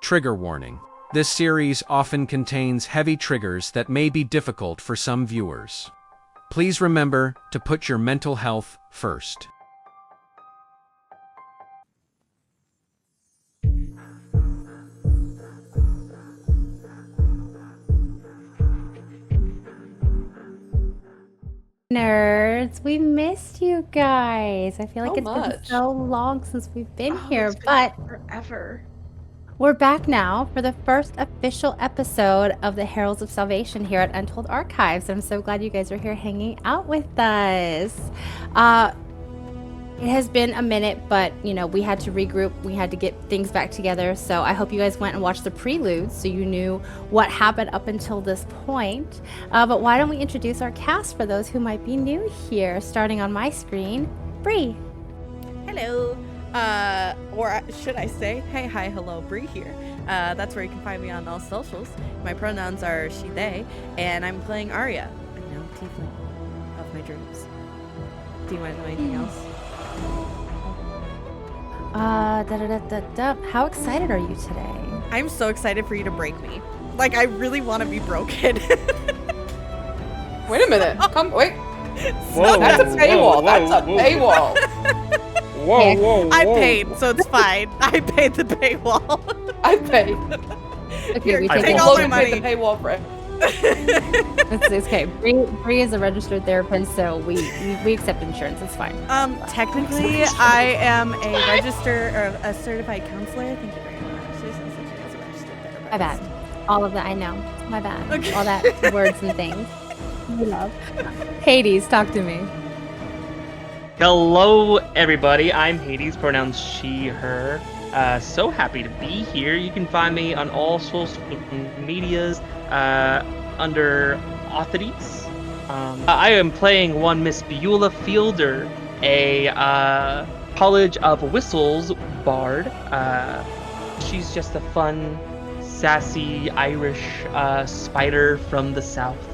Trigger warning. This series often contains heavy triggers that may be difficult for some viewers. Please remember to put your mental health first. Nerds, we missed you guys. I feel like it's been so long since we've been here, but forever. We're back now for the first official episode of the Heralds of Salvation here at Untold Archives. I'm so glad you guys are here hanging out with us. It has been a minute, but we had to regroup. We had to get things back together. So I hope you guys went and watched the preludes so you knew what happened up until this point. But why don't we introduce our cast for those who might be new here, starting on my screen, Bree. Hello. Or should I say, hey, hi, hello, Bree here. That's where you can find me on all socials. My pronouns are she, they, and I'm playing Arya, a gnome tiefling of my dreams. Do you want to know anything else? How excited are you today? I'm so excited for you to break me. Like, I really want to be broken. Wait a minute. Wait. Whoa, that's a paywall. whoa, That's a whoa. paywall. Whoa. I paid, so it's fine. I paid the paywall. I paid. Okay, Here, we take take all it. my Paid the money. paywall for it. It's okay. Bree is a registered therapist, so we accept insurance. It's fine. Technically, I am a certified counselor. Thank you very much. There's no such thing as a registered therapist. My bad. All of that, I know. My bad. Okay. All that words and things. We love. Hades, talk to me. Hello, everybody. I'm Hades, pronouns she, her. So happy to be here. You can find me on all social medias under Authorities. I am playing one Miss Beulah Fielder, a College of Whistles bard. She's just a fun, sassy Irish spider from the south,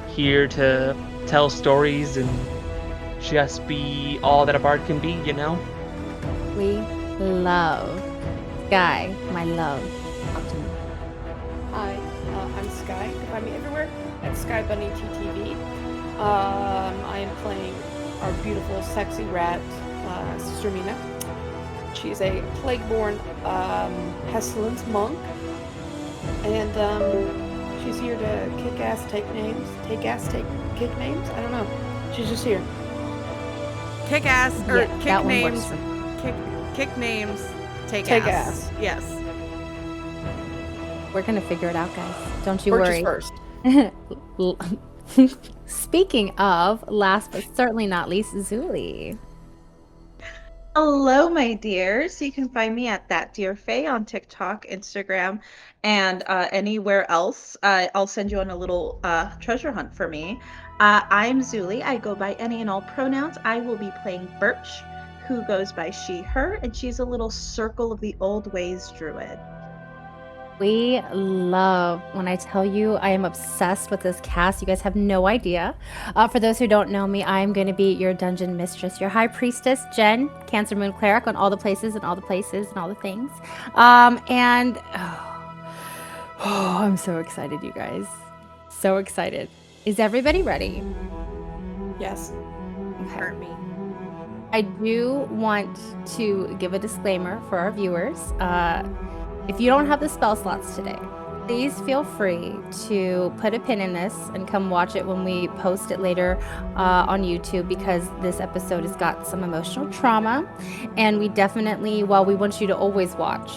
here to tell stories and just be all that a bard can be, you know? We love Sky, my love. Talk to me. Hi, I'm Sky. You can find me everywhere at Sky Bunny TTV. I am playing our beautiful, sexy rat, Sister Mina. She's a plague-born pestilence monk, and she's here to kick ass, take names. Take ass, kick names? I don't know. She's just here. Kick ass, or Yeah, kick that one names. works. Kick names. Take ass. Yes. We're gonna figure it out, guys. Don't you Purchase worry. first. Speaking of, last but certainly not least, Zuli. Hello, my dears. You can find me at That Dear Faye on TikTok, Instagram, and anywhere else. I'll send you on a little treasure hunt for me. I'm Zuli. I go by any and all pronouns. I will be playing Birch, who goes by she, her, and she's a little Circle of the Old Ways druid. We love, when I tell you I am obsessed with this cast, you guys have no idea. For those who don't know me, I am going to be your dungeon mistress, your high priestess, Jen, Cancer Moon Cleric, on all the places and all the places and all the things. I'm so excited, you guys. So excited. Is everybody ready? Yes. Hurt me. I do want to give a disclaimer for our viewers. If you don't have the spell slots today, please feel free to put a pin in this and come watch it when we post it later on YouTube, because this episode has got some emotional trauma, and we definitely, while we want you to always watch,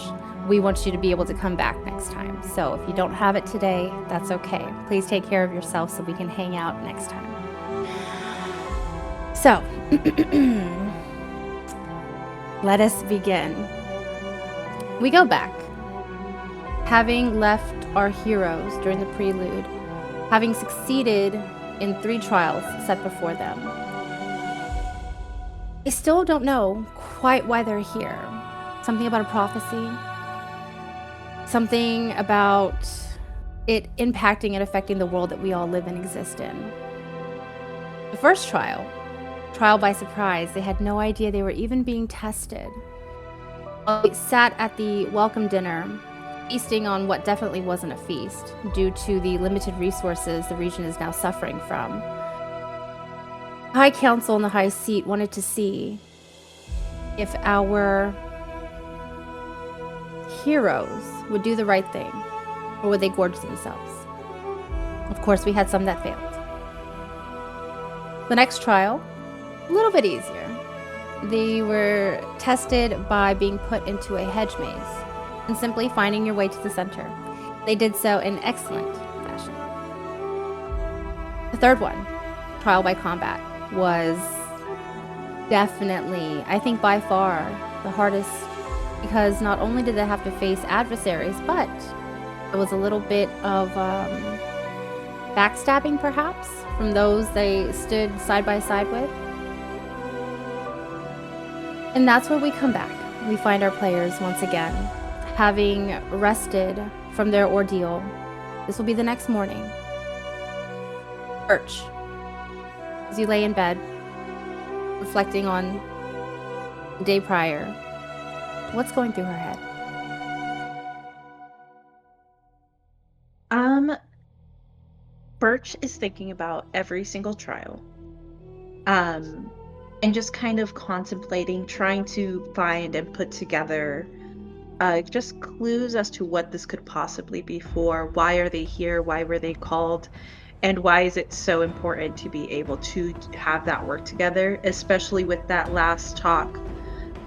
we want you to be able to come back next time. So if you don't have it today, that's okay. Please take care of yourself so we can hang out next time. So, let us begin. We go back. Having left our heroes during the prelude, having succeeded in 3 trials set before them, they still don't know quite why they're here. Something about a prophecy, something about it impacting and affecting the world that we all live and exist in. The first trial by surprise, they had no idea they were even being tested. While they sat at the welcome dinner, feasting on what definitely wasn't a feast due to the limited resources the region is now suffering from. High Council and the High Seat wanted to see if our heroes would do the right thing, or would they gorge themselves? Of course, we had some that failed. The next trial, a little bit easier. They were tested by being put into a hedge maze and simply finding your way to the center. They did so in excellent fashion. The third one, trial by combat, was definitely, I think by far, the hardest, because not only did they have to face adversaries, but there was a little bit of backstabbing, perhaps, from those they stood side by side with. And that's where we come back. We find our players once again, having rested from their ordeal. This will be the next morning. Birch, as you lay in bed, reflecting on the day prior, what's going through her head? Birch is thinking about every single trial. And just kind of contemplating, trying to find and put together just clues as to what this could possibly be for. Why are they here? Why were they called? And why is it so important to be able to have that work together, especially with that last talk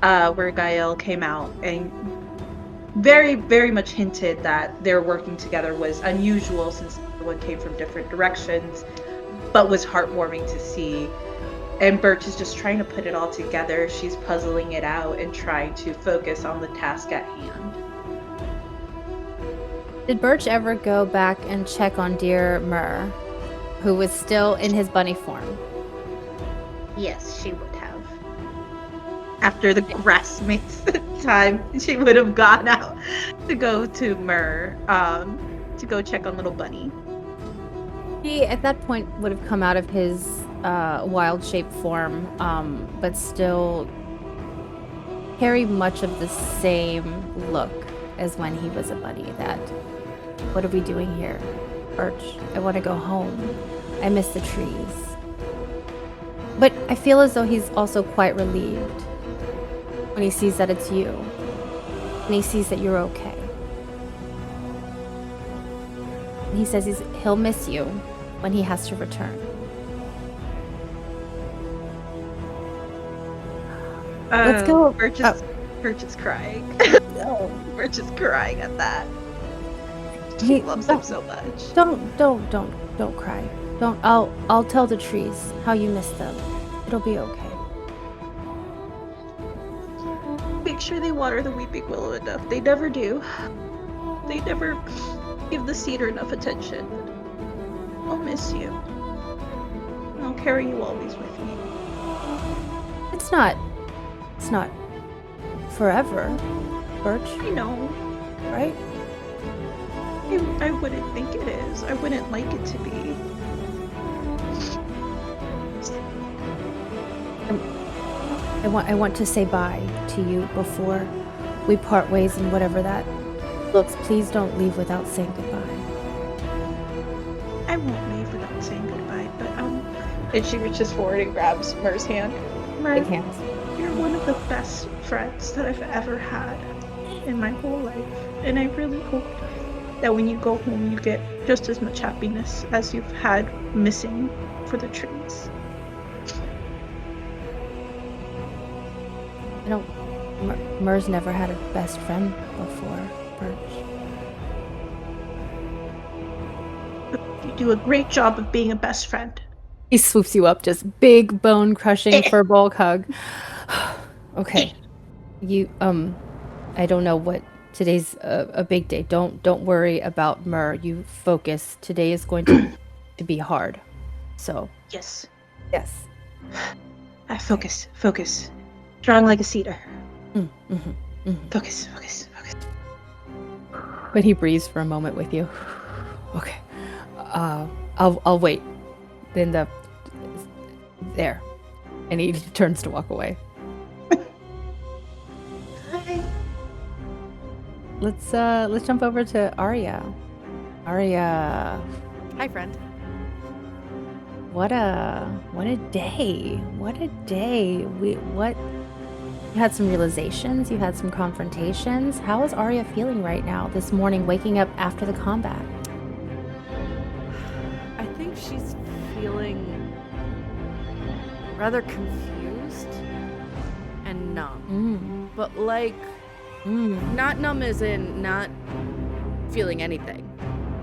where Gael came out and very, very much hinted that their working together was unusual since everyone came from different directions, but was heartwarming to see. And Birch is just trying to put it all together. She's puzzling it out and trying to focus on the task at hand. Did Birch ever go back and check on dear Myrrh, who was still in his bunny form? Yes, she would have. After the grassmates time, she would have gone out to go to Myrrh, to go check on little bunny. He, at that point, would have come out of his wild shape form, but still carry much of the same look as when he was a bunny. That, what are we doing here? Birch, I want to go home. I miss the trees. But I feel as though he's also quite relieved when he sees that it's you. And he sees that you're okay. And he says he'll miss you when he has to return. Let's go. Birch is crying. No, Birch is crying at that. She loves him so much. Don't cry. Don't. I'll tell the trees how you miss them. It'll be okay. Make sure they water the weeping willow enough. They never do. They never give the cedar enough attention. I'll miss you. I'll carry you always with me. It's not forever, Birch. I know. Right? I wouldn't think it is. I wouldn't like it to be. I want to say bye to you before we part ways, and whatever that looks. Please don't leave without saying goodbye. I won't leave without saying goodbye, but And she reaches forward and grabs Myr's hand. Myr, Big hands. you're one of the best friends that I've ever had in my whole life, and I really hope that when you go home you get just as much happiness as you've had missing for the trees. I don't. Myr's never had a best friend before, Birch. You do a great job of being a best friend. He swoops you up, just big bone crushing fur bulk hug. Okay, you I don't know what today's a big day. Don't worry about Myr. You focus. Today is going to be hard. So Yes. yes. I focus. Strong like a cedar. Focus. But he breathes for a moment with you. Okay. I'll wait. Then there. And he turns to walk away. Hi. let's jump over to Arya. Arya, Hi, friend. what a day. What a day. You had some realizations, you had some confrontations. How is Arya feeling right now this morning, waking up after the combat? I think she's feeling rather confused and numb. But like, not numb as in not feeling anything,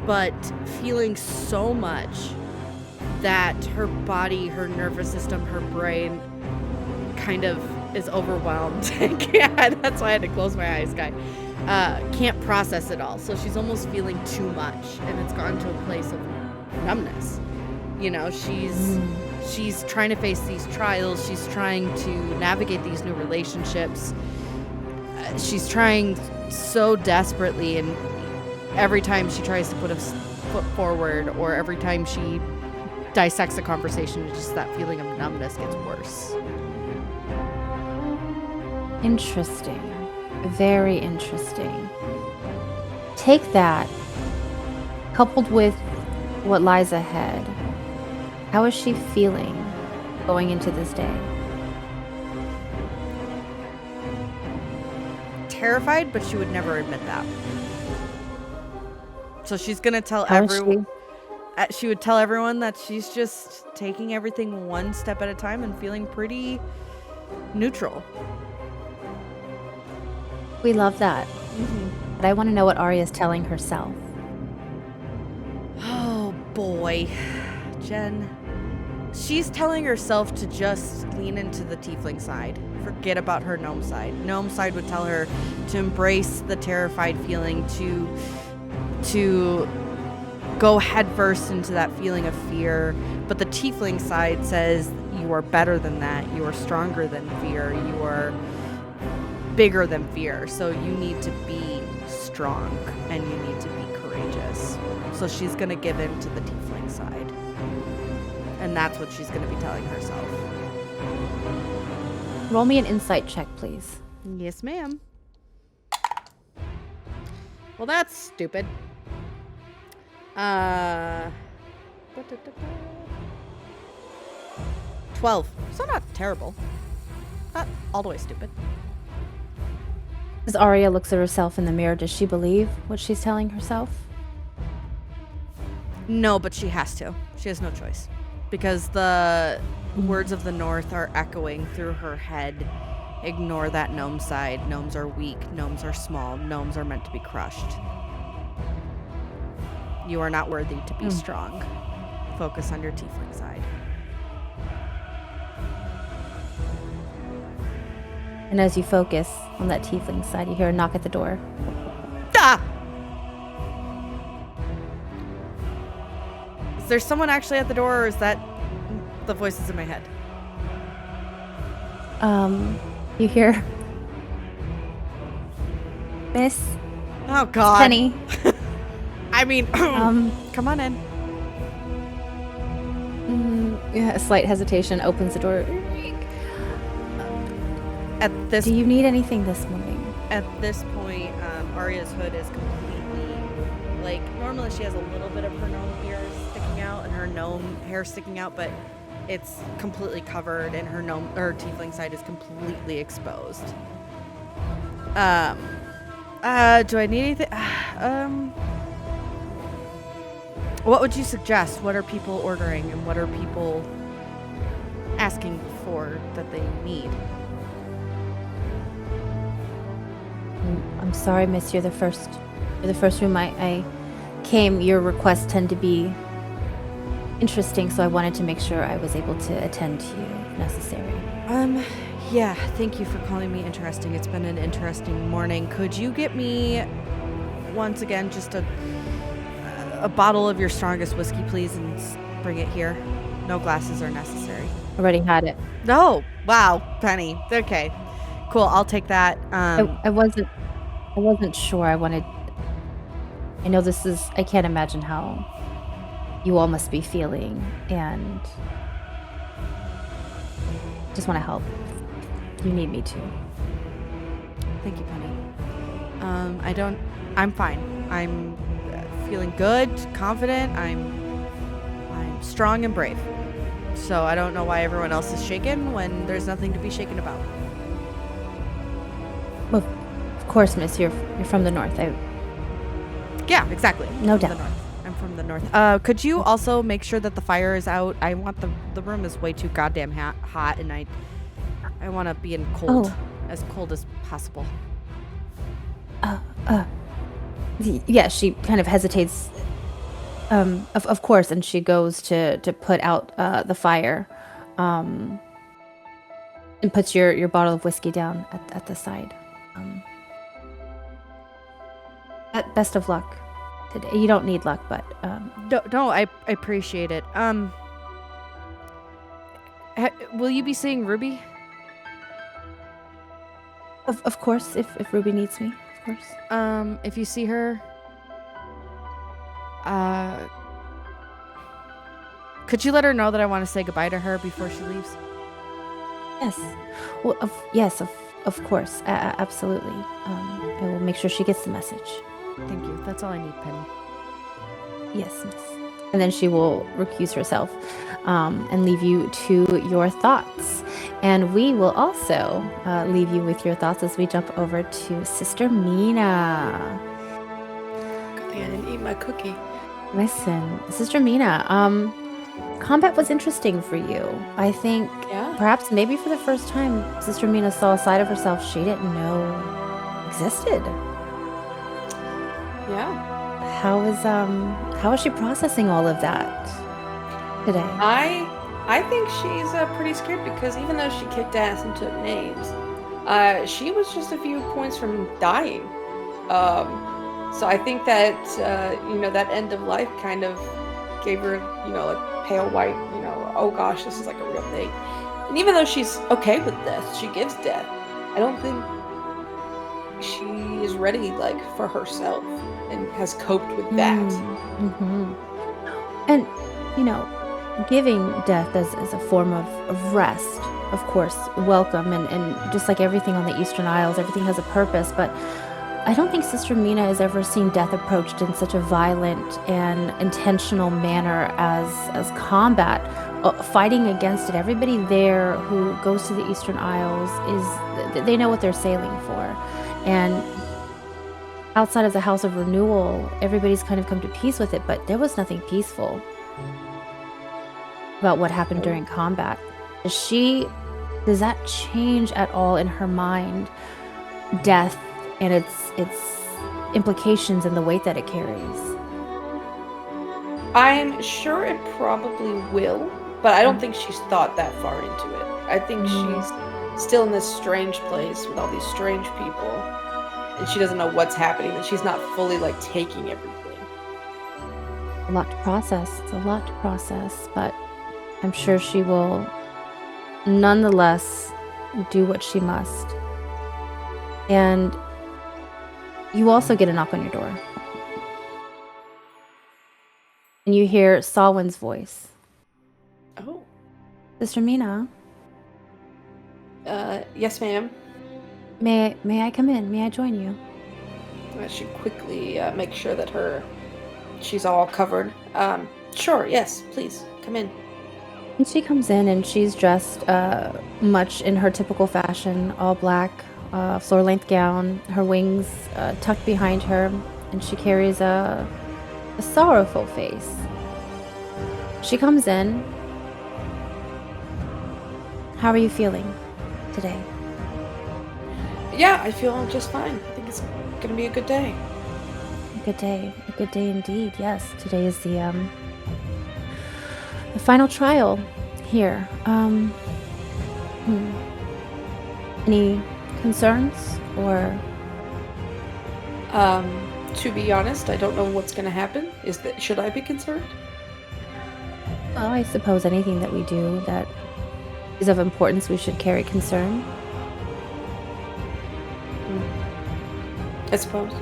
but feeling so much that her body, her nervous system, her brain kind of is overwhelmed. Yeah, that's why I had to close my eyes, Guy. Can't process it all. So she's almost feeling too much, and it's gone to a place of numbness. You know, she's trying to face these trials. She's trying to navigate these new relationships. She's trying so desperately, and every time she tries to put a foot forward, or every time she dissects a conversation, just that feeling of numbness gets worse. Interesting. Very interesting. Take that, coupled with what lies ahead. How is she feeling going into this day? Terrified, but she would never admit that. So she's gonna tell How is everyone. She would tell everyone that she's just taking everything one step at a time and feeling pretty neutral. We love that. But I want to know what Arya's telling herself. Oh boy, Jen. She's telling herself to just lean into the tiefling side. Forget about her gnome side. Gnome side would tell her to embrace the terrified feeling, to go headfirst into that feeling of fear. But the tiefling side says you are better than that. You are stronger than fear. You are bigger than fear. So you need to be strong and you need to be courageous. So she's going to give in to the tiefling side. And that's what she's going to be telling herself. Roll me an insight check, please. Yes, ma'am. Well, that's stupid. 12. So not terrible. Not all the way stupid. As Arya looks at herself in the mirror, does she believe what she's telling herself? No, but she has to. She has no choice. Because the words of the North are echoing through her head. Ignore that gnome side. Gnomes are weak. Gnomes are small. Gnomes are meant to be crushed. You are not worthy to be strong. Focus on your tiefling side. And as you focus on that tiefling side, you hear a knock at the door. Ah! Is there someone actually at the door, or is that the voices in my head? You hear, Miss Oh, God. Penny. I mean, come on in. Yeah, a slight hesitation opens the door. At this Do you need anything this morning? At this point, Arya's hood is completely, like, normally she has a little bit of her gnome ears sticking out and her gnome hair sticking out, but it's completely covered and her tiefling side is completely exposed. Do I need anything? What would you suggest? What are people ordering and what are people asking for that they need? I'm sorry, miss. You're the first room I came. Your requests tend to be interesting, so I wanted to make sure I was able to attend to you if necessary. Yeah, thank you for calling me interesting. It's been an interesting morning. Could you get me, once again, just a bottle of your strongest whiskey, please, and bring it here? No glasses are necessary. Already had it. No! Wow, Penny. Okay. Cool, I'll take that. I wasn't sure. I know this is, I can't imagine how you all must be feeling, and just want to help. You need me to. Thank you, Penny. I'm fine. I'm feeling good, confident. I'm strong and brave. So I don't know why everyone else is shaken when there's nothing to be shaken about. Well, of course, miss, you're from the north. Yeah, exactly. No From doubt. the north. I'm from the north. Could you also make sure that the fire is out? I want the room is way too goddamn hot, and I want to be in cold, as cold as possible. Yeah, she kind of hesitates. Of course, and she goes to put out the fire, and puts your bottle of whiskey down at the side. Best of luck today. You don't need luck, but No, I appreciate it. Will you be seeing Ruby? of course, if Ruby needs me, of course. If you see her, could you let her know that I want to say goodbye to her before she leaves? Yes. Well, of course, absolutely. I will make sure she gets the message. Thank you. That's all I need, Penny. Yes, miss. And then she will recuse herself, and leave you to your thoughts. And we will also leave you with your thoughts as we jump over to Sister Mina. Good thing I didn't eat my cookie. Listen, Sister Mina, combat was interesting for you. I think Yeah. perhaps maybe for the first time, Sister Mina saw a side of herself she didn't know existed. Yeah. How is she processing all of that today? I think she's pretty scared because even though she kicked ass and took names, she was just a few points from dying. So I think that that end of life kind of gave her like pale white, oh gosh, this is like a real thing. And even though she's okay with death, she gives death. I don't think she is ready like for herself and has coped with that. Mm-hmm. And giving death as a form of rest, of course, welcome, and just like everything on the Eastern Isles, everything has a purpose, but I don't think Sister Mina has ever seen death approached in such a violent and intentional manner as combat, fighting against it. Everybody there who goes to the Eastern Isles they know what they're sailing for, and outside of the House of Renewal, everybody's kind of come to peace with it, but there was nothing peaceful about what happened during combat. Does that change at all in her mind, death and its implications and the weight that it carries? I'm sure it probably will, but I don't think she's thought that far into it. I think she's still in this strange place with all these strange people, and she doesn't know what's happening, and she's not fully like taking everything. A lot to process. It's a lot to process, but I'm sure she will nonetheless do what she must. And you also get a knock on your door. And you hear Sawin's voice. Oh. Sister Mina, Yes, ma'am. may I come in? May I join you? I should quickly make sure that she's all covered. Sure, yes, please, come in. And she comes in and she's dressed much in her typical fashion, all black, floor-length gown, her wings tucked behind her, and she carries a sorrowful face. She comes in. How are you feeling today? Yeah, I feel just fine. I think it's gonna be a good day. A good day indeed. Yes, today is the final trial here. Any concerns or? To be honest, I don't know what's gonna happen. Should I be concerned? Well, I suppose anything that we do that is of importance, we should carry concern. I suppose.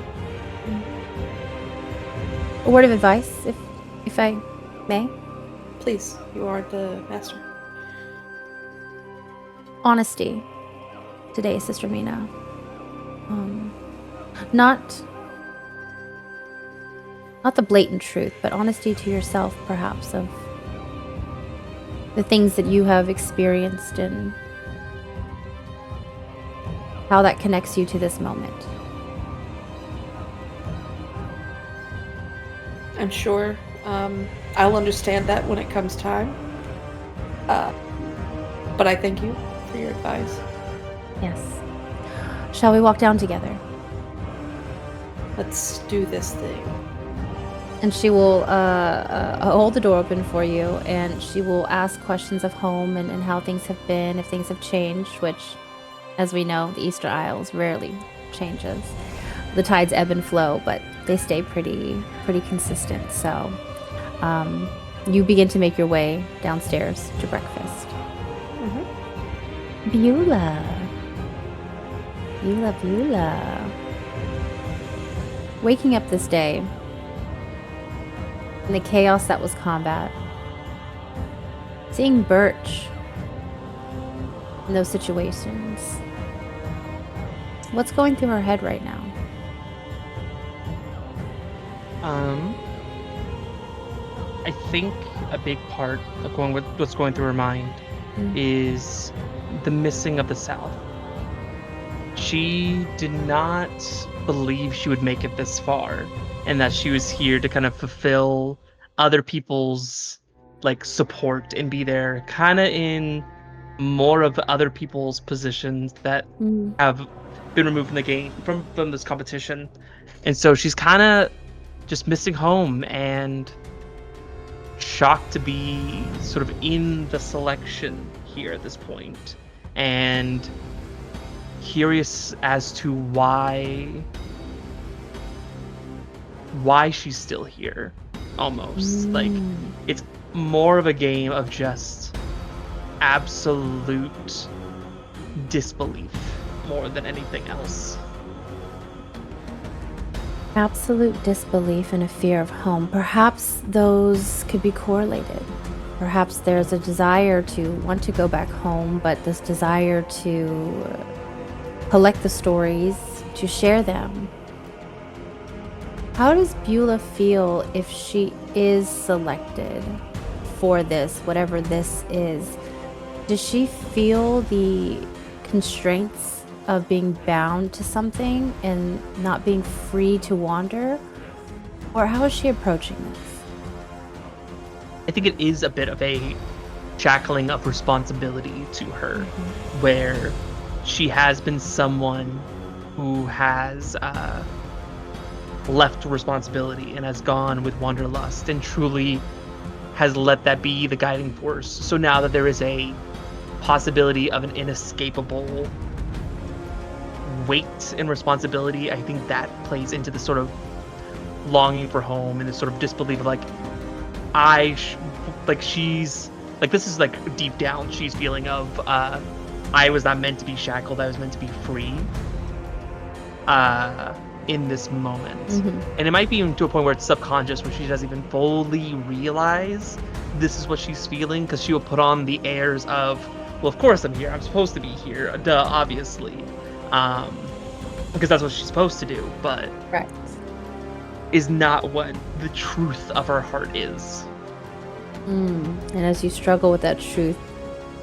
A word of advice, if I may. Please, you are the master. Honesty today, Sister Mina. Not the blatant truth, but honesty to yourself, perhaps, of the things that you have experienced and how that connects you to this moment. I'm sure I'll understand that when it comes time. But I thank you for your advice. Yes. Shall we walk down together? Let's do this thing. And she will hold the door open for you, and she will ask questions of home and how things have been, if things have changed, which, as we know, the Easter Isles rarely changes. The tides ebb and flow, but they stay pretty consistent. So you begin to make your way downstairs to breakfast. Beulah. Waking up this day in the chaos that was combat, seeing Birch in those situations, what's going through her head right now? I think a big part of what's going through her mind is the missing of the South. She did not believe she would make it this far, and that she was here to kind of fulfill other people's support and be there kind of in more of other people's positions that have been removed from the game, from this competition. And so she's kind of just missing home and shocked to be sort of in the selection here at this point, and curious as to why she's still here, almost. Like, it's more of a game of just absolute disbelief more than anything else. Absolute disbelief and a fear of home. Perhaps those could be correlated. Perhaps there's a desire to want to go back home, but this desire to collect the stories, to share them. How does Beulah feel if she is selected for this, whatever this is? Does she feel the constraints of being bound to something and not being free to wander? Or how is she approaching this? I think it is a bit of a shackling of responsibility to her, where she has been someone who has left responsibility and has gone with wanderlust and truly has let that be the guiding force. So now that there is a possibility of an inescapable weight and responsibility, I think that plays into the sort of longing for home and the sort of disbelief of she's this is deep down she's feeling of I was not meant to be shackled, I was meant to be free in this moment. And it might be even to a point where it's subconscious, where she doesn't even fully realize this is what she's feeling, because she will put on the airs of, well, of course I'm here, I'm supposed to be here, duh, obviously, because that's what she's supposed to do, but Right. is not what the truth of her heart is. And as you struggle with that truth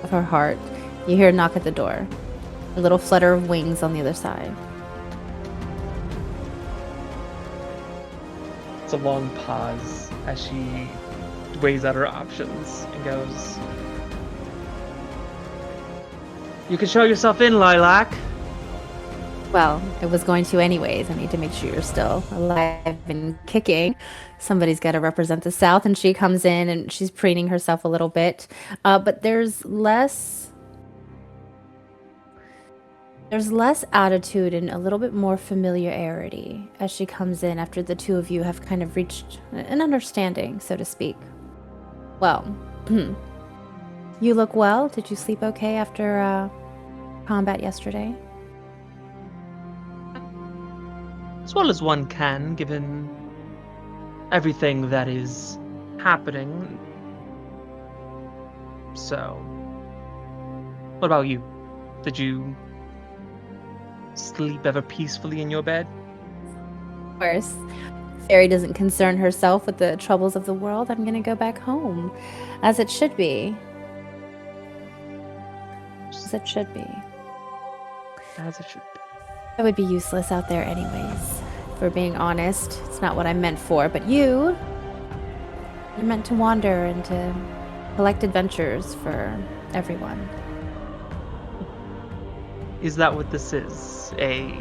of her heart, you hear a knock at the door. A little flutter of wings on the other side. It's a long pause as she weighs out her options and goes, "You can show yourself in, Lilac." Well, it was going to anyways. I need to make sure you're still alive and kicking. Somebody's got to represent the South, and she comes in and she's preening herself a little bit. But there's less attitude and a little bit more familiarity as she comes in after the two of you have kind of reached an understanding, so to speak. Well, you look well. Did you sleep okay after combat yesterday? As well as one can, given everything that is happening. So, what about you? Did you sleep ever peacefully in your bed? Of course, Fairy doesn't concern herself with the troubles of the world. I'm gonna go back home, as it should be. As it should be. As it should be. I would be useless out there anyways. For being honest, it's not what I'm meant for, but you're meant to wander and to collect adventures for everyone. Is that what this is? A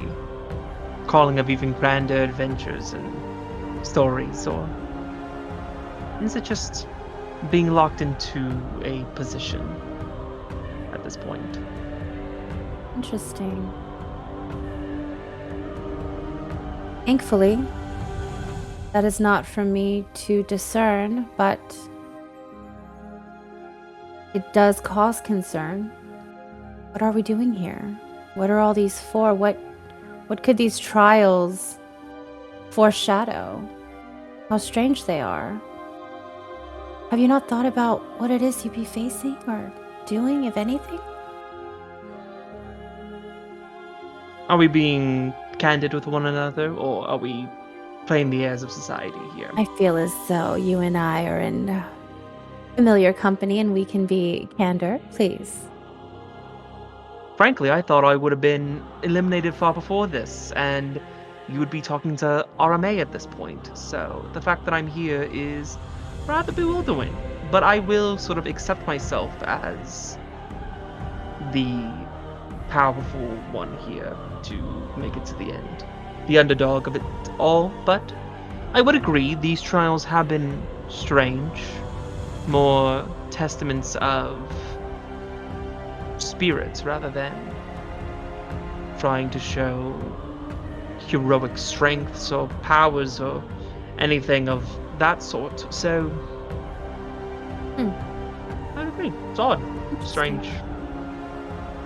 calling of even grander adventures and stories, or is it just being locked into a position at this point? Interesting. Thankfully, that is not for me to discern, but it does cause concern. What are we doing here? What are all these for? What could these trials foreshadow? How strange they are. Have you not thought about what it is you'd be facing or doing, if anything? Are we being candid with one another, or are we playing the airs of society here? I feel as though you and I are in familiar company and we can be candor, please. Frankly, I thought I would have been eliminated far before this, and you would be talking to RMA at this point. So the fact that I'm here is rather bewildering. But I will sort of accept myself as the powerful one here to make it to the end. The underdog of it all, but I would agree these trials have been strange. More testaments of spirits rather than trying to show heroic strengths or powers or anything of that sort. So I agree. It's odd. Strange.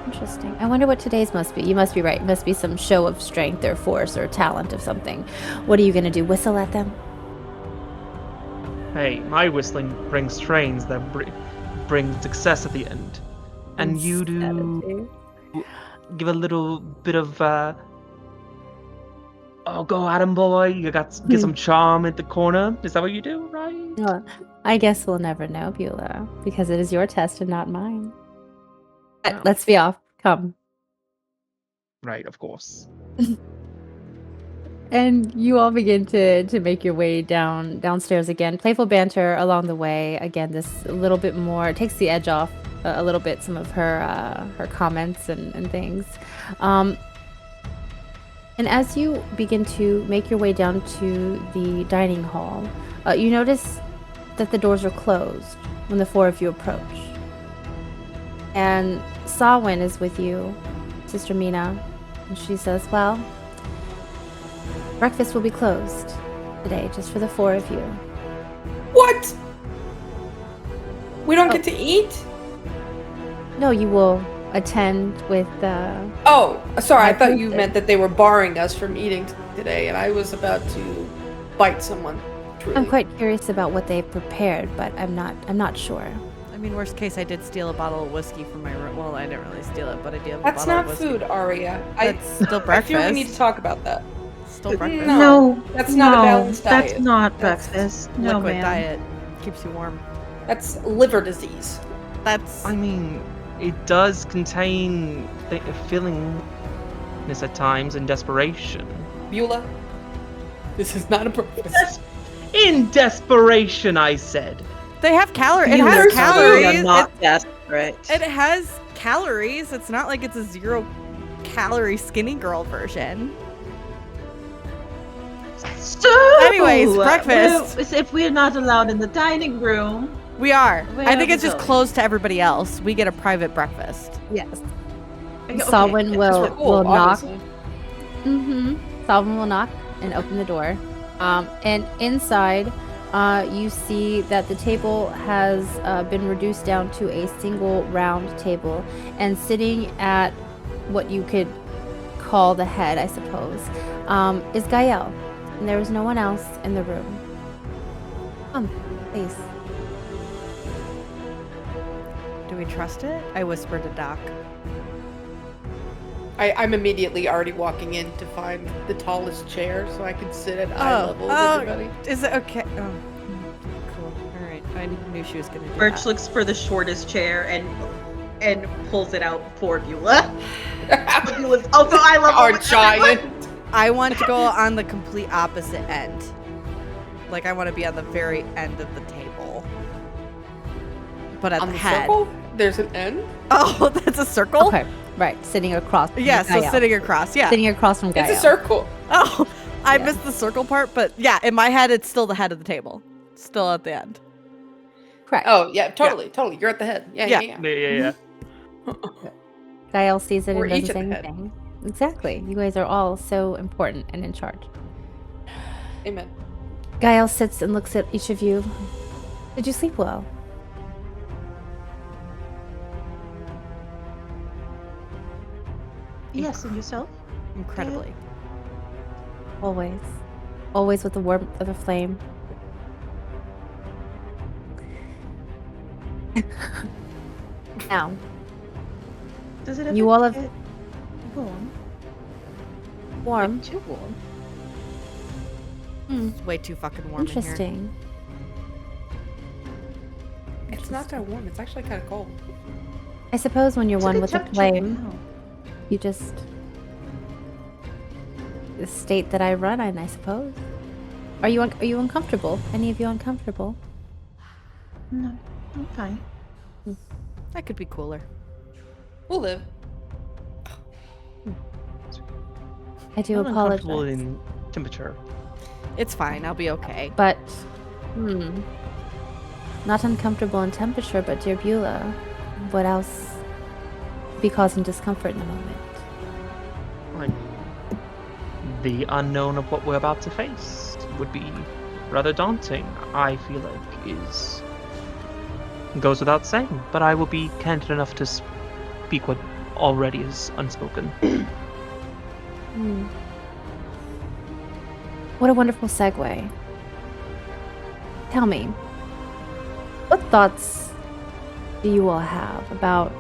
Interesting. I wonder what today's must be. You must be right. It must be some show of strength or force or talent of something. What are you going to do? Whistle at them? Hey, my whistling brings strains that bring success at the end. And you do give a little bit of oh, go at him, boy. You get some charm at the corner. Is that what you do, right? Well, I guess we'll never know, Beulah, because it is your test and not mine. But let's be off. Come. Right, of course. And you all begin to make your way downstairs again. Playful banter along the way. Again, this a little bit more, it takes the edge off a little bit, some of her comments and things. And as you begin to make your way down to the dining hall, you notice that the doors are closed when the four of you approach. And Sawin is with you, Sister Mina, and she says, well, breakfast will be closed today, just for the four of you. What? We don't get to eat? No, you will attend with Oh, sorry, I thought you priestess. meant that they were barring us from eating today, and I was about to bite someone. Truly. I'm quite curious about what they've prepared, but I'm not sure. I mean, worst case, I did steal a bottle of whiskey from my room. Well, I didn't really steal it, but I did have a That's bottle not of whiskey. food, Aria. That's still breakfast. I feel we need to talk about that. Still breakfast. No, that's not a balanced That's diet. not That's breakfast. No, Liquid ma'am. diet keeps you warm. That's liver disease. That's I mean, it does contain fillingness at times and desperation. Beulah, this is not a breakfast. In desperation, I said. they have calories. It You has are calories. not desperate. It has calories. It's not like it's a 0-calorie skinny girl version. So, Anyways, breakfast. If we're not allowed in the dining room, We are. Where I are think we it's just going? closed to everybody else. We get a private breakfast. Yes. okay, Sawin Because we're cool, will knock. obviously. Sawin will knock and open the door. And inside, you see that the table has been reduced down to a single round table, and sitting at what you could call the head, I suppose, is Gael. And there is no one else in the room. Come, please. Do we trust it? I whispered to Doc. I'm immediately already walking in to find the tallest chair so I can sit at eye level with everybody. Is it okay? Oh, cool. All right. I knew she was gonna do Birch that. looks for the shortest chair and pulls it out for Beulah. Beulah's also eye level. Our with giant. everyone. I want to go on the complete opposite end. Like I want to be on the very end of the table, but at On the the head. circle, there's an N. Oh, that's a circle. Okay, right. Sitting across. From Yeah, so Gael. sitting across. Yeah. Sitting across from Gael. It's a circle. Oh, I Yeah. missed the circle part, but yeah, in my head, it's still the head of the table. Still at the end. Correct. Oh yeah, totally. You're at the head. Yeah. Yeah. Gael sees it We're and each doesn't say at the head. anything. Exactly. You guys are all so important and in charge. Amen. Gael sits and looks at each of you. Did you sleep well? Yes, and yourself? Incredibly. Always. Always with the warmth of a flame. Now, Does it ever You all have- get warm? warm. Like, too warm? It's way too fucking warm in here. Interesting. It's not that warm. It's actually kind of cold. I suppose when you're It's a one good with the temperature right flame, now. you just the state that I run in, I suppose. Are you uncomfortable? Any of you uncomfortable? No, I'm fine. That could be cooler. We'll live. I do I'm uncomfortable apologize. in temperature. It's fine. I'll be okay. But, not uncomfortable in temperature, but dear Beulah, what else would be causing discomfort in the moment? Like, the unknown of what we're about to face would be rather daunting, I feel like, goes without saying, but I will be candid enough to speak what already is unspoken. What a wonderful segue. Tell me, what thoughts do you all have about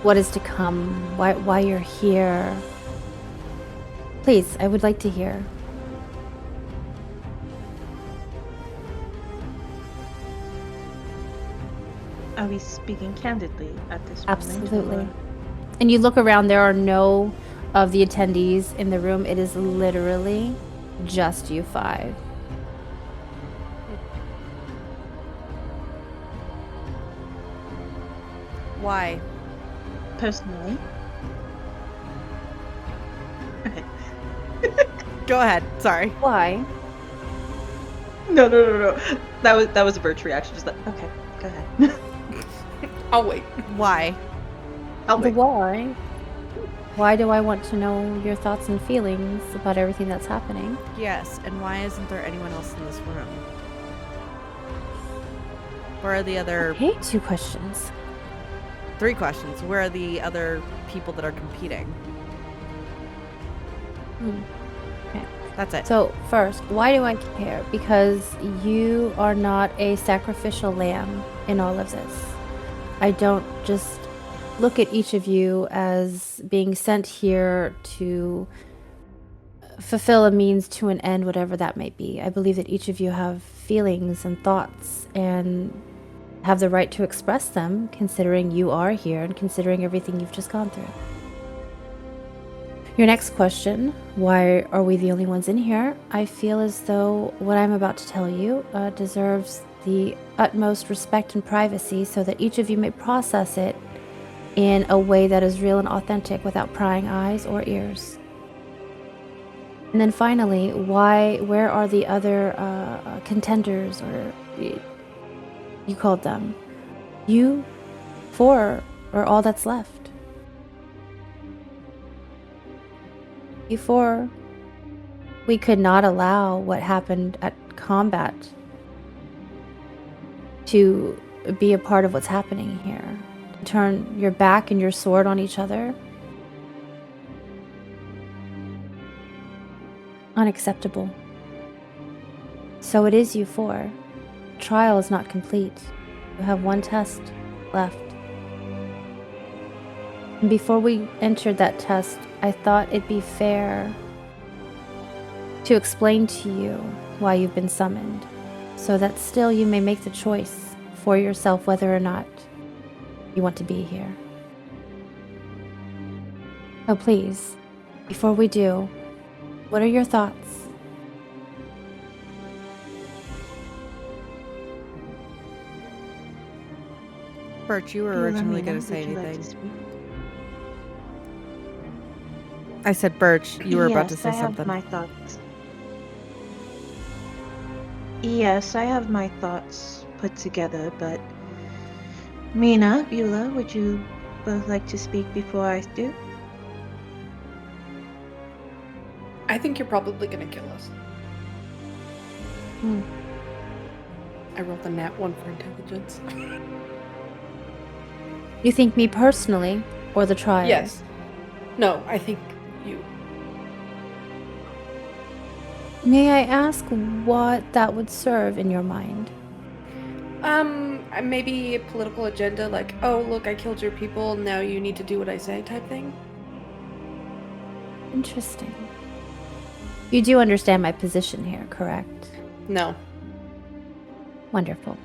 what is to come, why you're here? Please, I would like to hear. Are we speaking candidly at this moment? Absolutely. or- And you look around, there are no of the attendees in the room. It is literally just you five. Why? Personally. Okay. Go ahead. Sorry. Why? No. That was a Birch reaction. Just like, okay, go ahead. I'll wait. Why? I'll The wait. why? Why do I want to know your thoughts and feelings about everything that's happening? Yes. And why isn't there anyone else in this room? Where are the other Okay, 2 questions. 3 questions? Where are the other people that are competing? Okay. That's it. So, first, why do I care? Because you are not a sacrificial lamb in all of this. I don't just look at each of you as being sent here to fulfill a means to an end, whatever that may be. I believe that each of you have feelings and thoughts and have the right to express them, considering you are here and considering everything you've just gone through. Your next question, why are we the only ones in here? I feel as though what I'm about to tell you deserves the utmost respect and privacy so that each of you may process it in a way that is real and authentic without prying eyes or ears. And then finally, where are the other contenders, or you called them? You 4 are all that's left. You 4, we could not allow what happened at combat to be a part of what's happening here. Turn your back and your sword on each other. Unacceptable. So it is you 4. Trial is not complete. You have 1 test left. And before we entered that test, I thought it'd be fair to explain to you why you've been summoned, so that still you may make the choice for yourself whether or not you want to be here. So please, before we do, what are your thoughts? Birch, you were originally going to say anything. I said, Birch, you were about to say something. I have my thoughts. Yes, I have my thoughts put together, but Mina, Beulah, would you both like to speak before I do? I think you're probably gonna kill us. I rolled a nat 1 for intelligence. You think me personally, or the trial? Yes. No, I think you. May I ask what that would serve in your mind? Maybe a political agenda, like, oh, look, I killed your people, now you need to do what I say type thing. Interesting. You do understand my position here, correct? No. Wonderful.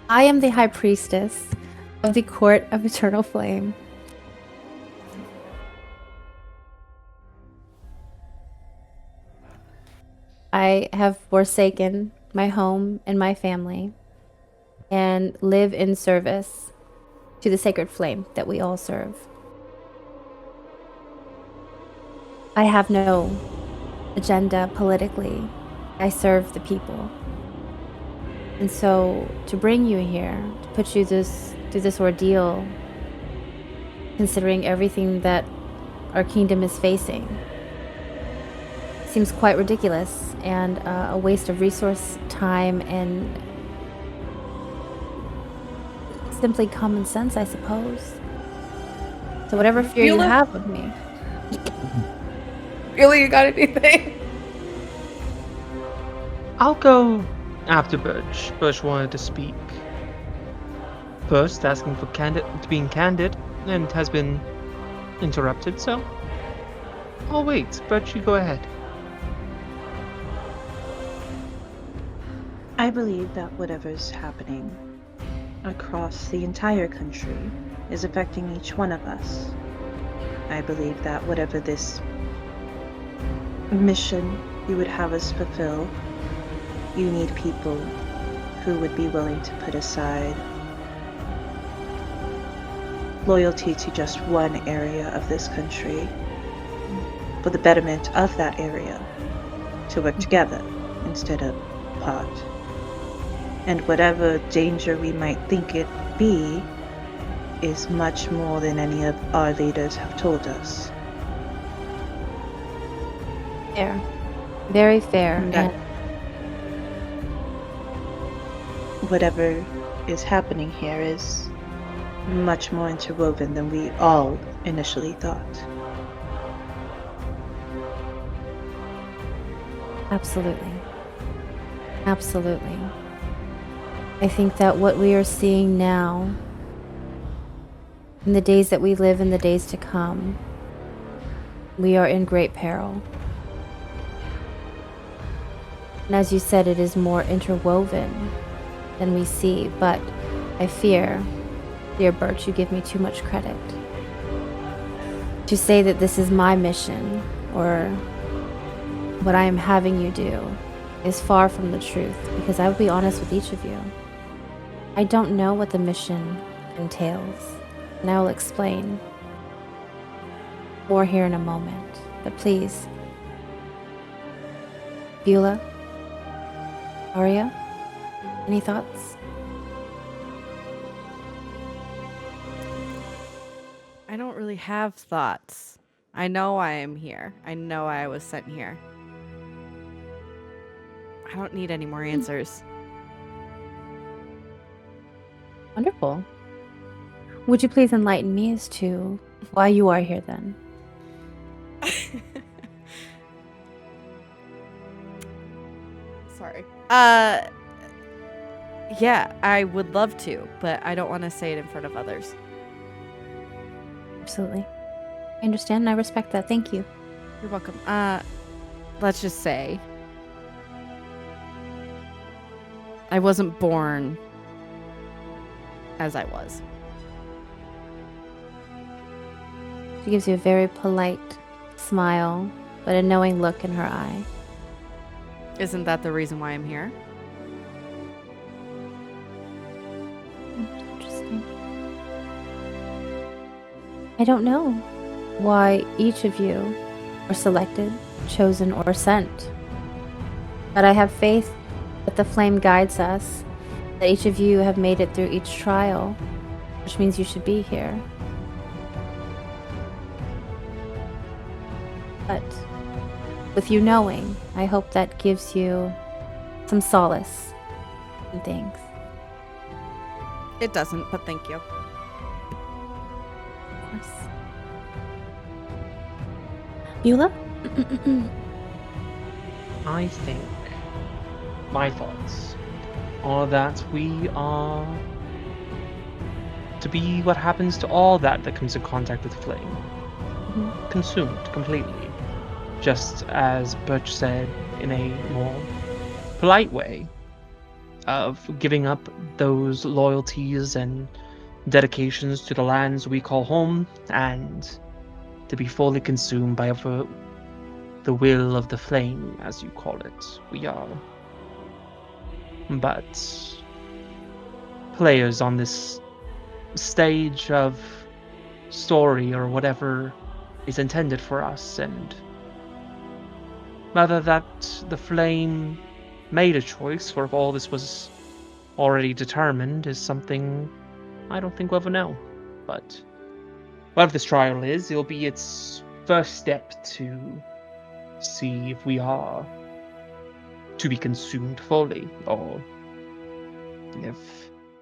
I am the High Priestess of the Court of Eternal Flame. I have forsaken my home and my family and live in service to the sacred flame that we all serve. I have no agenda politically. I serve the people. And so to bring you here, to put you through this ordeal, considering everything that our kingdom is facing, seems quite ridiculous and a waste of resource, time, and simply common sense, I suppose. So whatever fear you have of me. Really, you got anything? I'll go after Birch. Birch wanted to speak first, asking for being candid, and has been interrupted, so I'll wait. Birch, you go ahead. I believe that whatever's happening across the entire country is affecting each one of us. I believe that whatever this mission you would have us fulfill, you need people who would be willing to put aside loyalty to just one area of this country for the betterment of that area, to work together instead of apart. And whatever danger we might think it be is much more than any of our leaders have told us. Fair. Very fair. And whatever is happening here is much more interwoven than we all initially thought. Absolutely. Absolutely. I think that what we are seeing now, in the days that we live, in the days to come, we are in great peril. And as you said, it is more interwoven than we see, but I fear, dear Birch, you give me too much credit. To say that this is my mission, or what I am having you do, is far from the truth, because I will be honest with each of you. I don't know what the mission entails, and I will explain more here in a moment. But please, Beulah, Arya, any thoughts? I don't really have thoughts. I know I am here. I know I was sent here. I don't need any more answers. Wonderful. Would you please enlighten me as to why you are here then? Sorry. Yeah, I would love to, but I don't want to say it in front of others. Absolutely. I understand and I respect that. Thank you. You're welcome. Let's just say I wasn't born as I was. She gives you a very polite smile, but a knowing look in her eye. Isn't that the reason why I'm here? Interesting. I don't know why each of you were selected, chosen, or sent. But I have faith that the flame guides us, that each of you have made it through each trial, which means you should be here. But with you knowing, I hope that gives you some solace in things. It doesn't, but thank you. Of course. Beulah? I think my thoughts are that we are to be what happens to all that comes in contact with flame. Consumed completely. Just as Butch said in a more polite way of giving up those loyalties and dedications to the lands we call home and to be fully consumed by the will of the flame, as you call it. We are. But players on this stage of story or whatever is intended for us, and whether that the flame made a choice or if all this was already determined is something I don't think we'll ever know. But whatever this trial is, it'll be its first step to see if we are to be consumed fully, or if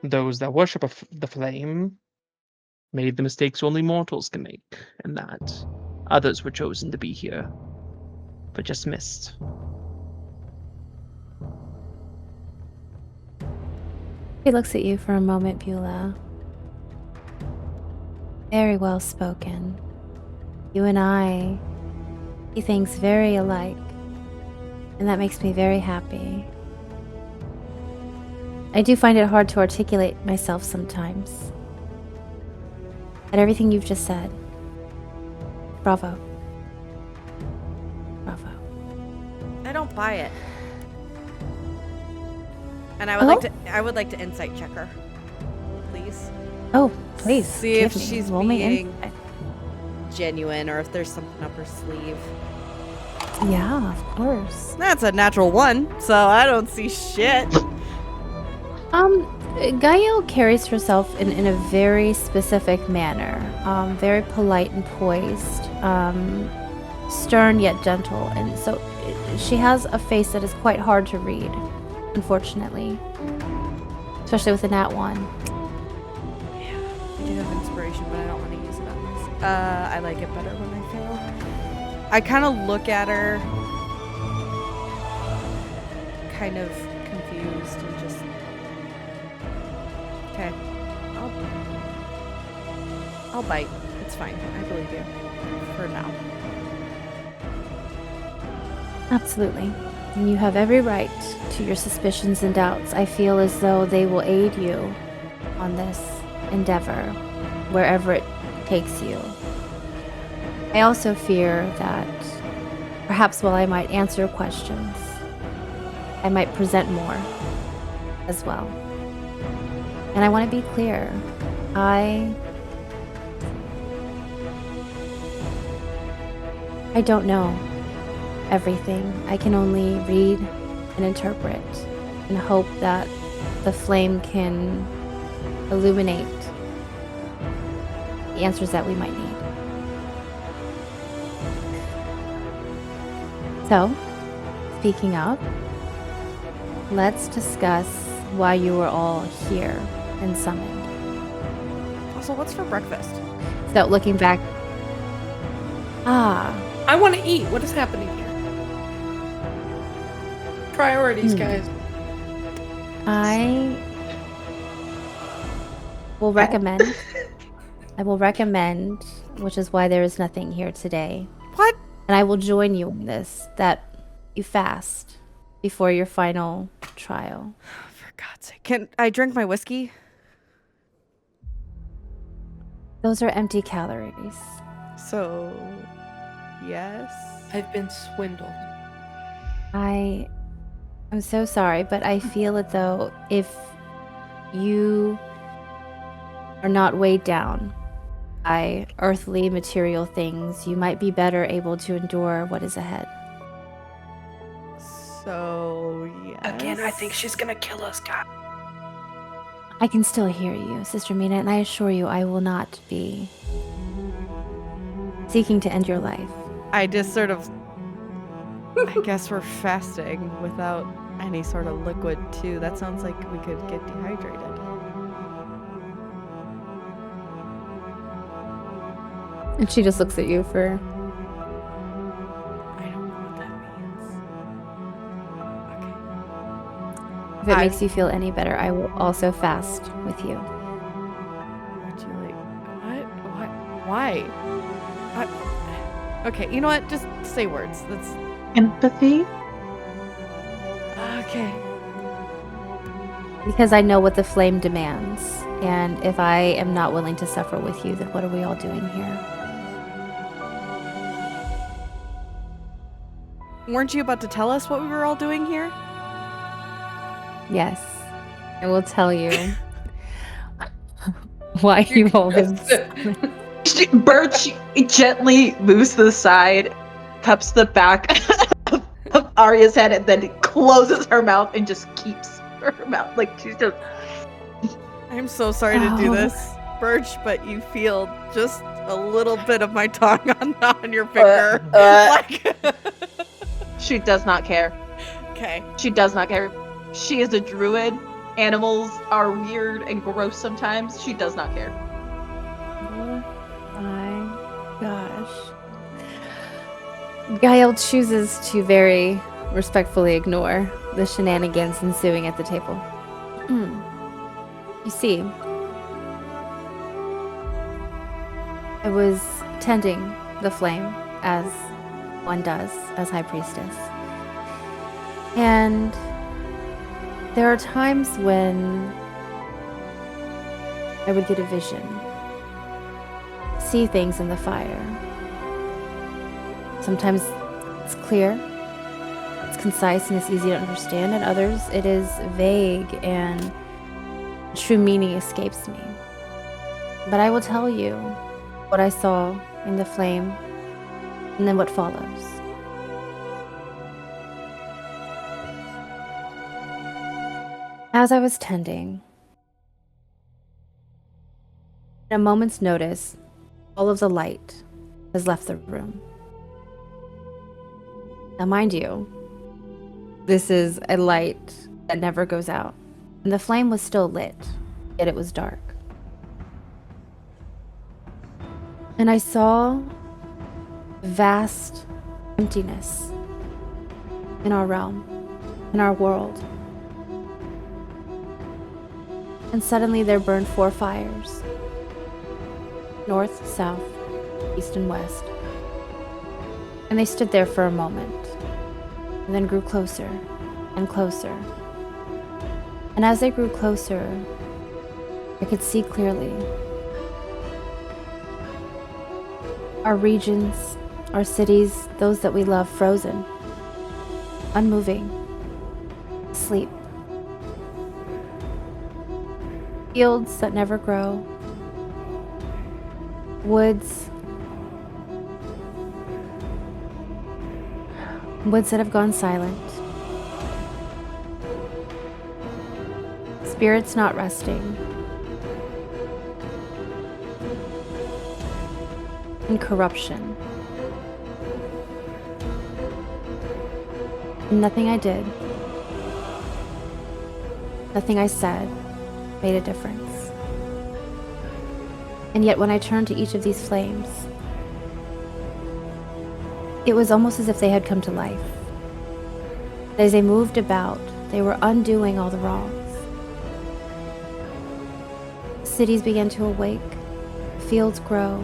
those that worship the flame made the mistakes only mortals can make, and that others were chosen to be here, but just missed. He looks at you for a moment, Beulah. Very well spoken. You and I see things very alike, and that makes me very happy. I do find it hard to articulate myself sometimes. But everything you've just said, bravo. Bravo. I don't buy it. And I would like to insight check her. Please. Oh, please. See if give me. she's Roll me being insight. genuine or if there's something up her sleeve. Yeah, of course. That's a natural 1, so I don't see shit. Gael carries herself in a very specific manner. Very polite and poised. Stern yet gentle. And so she has a face that is quite hard to read, unfortunately. Especially with the nat 1. Yeah, I do have inspiration, but I don't want to use it on this. I like it better when I fail. I kind of look at her kind of confused and just... Okay. I'll bite. It's fine. I believe you. For now. Absolutely. And you have every right to your suspicions and doubts. I feel as though they will aid you on this endeavor, wherever it takes you. I also fear that perhaps while I might answer questions, I might present more as well. And I want to be clear. I don't know everything. I can only read and interpret and hope that the flame can illuminate the answers that we might need. So, speaking of, let's discuss why you were all here and summoned. Also, what's for breakfast? So, looking back... I want to eat. What is happening here? Priorities, guys. I will recommend. I will recommend, which is why there is nothing here today. What? And I will join you in this, that you fast before your final trial. For God's sake. Can I drink my whiskey? Those are empty calories. So, yes. I've been swindled. I'm so sorry, but I feel as though if you are not weighed down by earthly material things, you might be better able to endure what is ahead. So, yes. Again, I think she's gonna kill us, guys. I can still hear you, Sister Mina, and I assure you I will not be seeking to end your life. I just sort of... I guess we're fasting without any sort of liquid, too. That sounds like we could get dehydrated. And she just looks at you for... I don't know what that means. If it makes you feel any better, I will also fast with you. Would you like... What? Why? Okay, you know what? Just say words. That's... Empathy? Okay. Because I know what the flame demands. And if I am not willing to suffer with you, then what are we all doing here? Weren't you about to tell us what we were all doing here? Yes. I will tell you why you all been... Birch gently moves to the side, cups the back of Arya's head, and then closes her mouth and just keeps her mouth. Like, she's just... I'm so sorry to do this, Birch, but you feel just a little bit of my tongue on your finger. Like... She does not care. Okay. She does not care. She is a druid. Animals are weird and gross sometimes. She does not care. Oh my gosh. Gael chooses to very respectfully ignore the shenanigans ensuing at the table. You see, I was tending the flame as one does as High Priestess. And there are times when I would get a vision, see things in the fire. Sometimes it's clear, it's concise, and it's easy to understand, and others it is vague and true meaning escapes me. But I will tell you what I saw in the flame and then what follows. As I was tending, in a moment's notice, all of the light has left the room. Now, mind you, this is a light that never goes out, and the flame was still lit, yet it was dark. And I saw vast emptiness in our realm, in our world. And suddenly there burned 4 fires. North, south, east, and west. And they stood there for a moment, and then grew closer and closer. And as they grew closer, I could see clearly. Our regions, our cities, those that we love, frozen, unmoving, asleep. Fields that never grow, woods that have gone silent, spirits not resting, and corruption. And nothing I did, nothing I said made a difference. And yet when I turned to each of these flames, it was almost as if they had come to life. As they moved about, they were undoing all the wrongs. Cities began to awake, fields grow,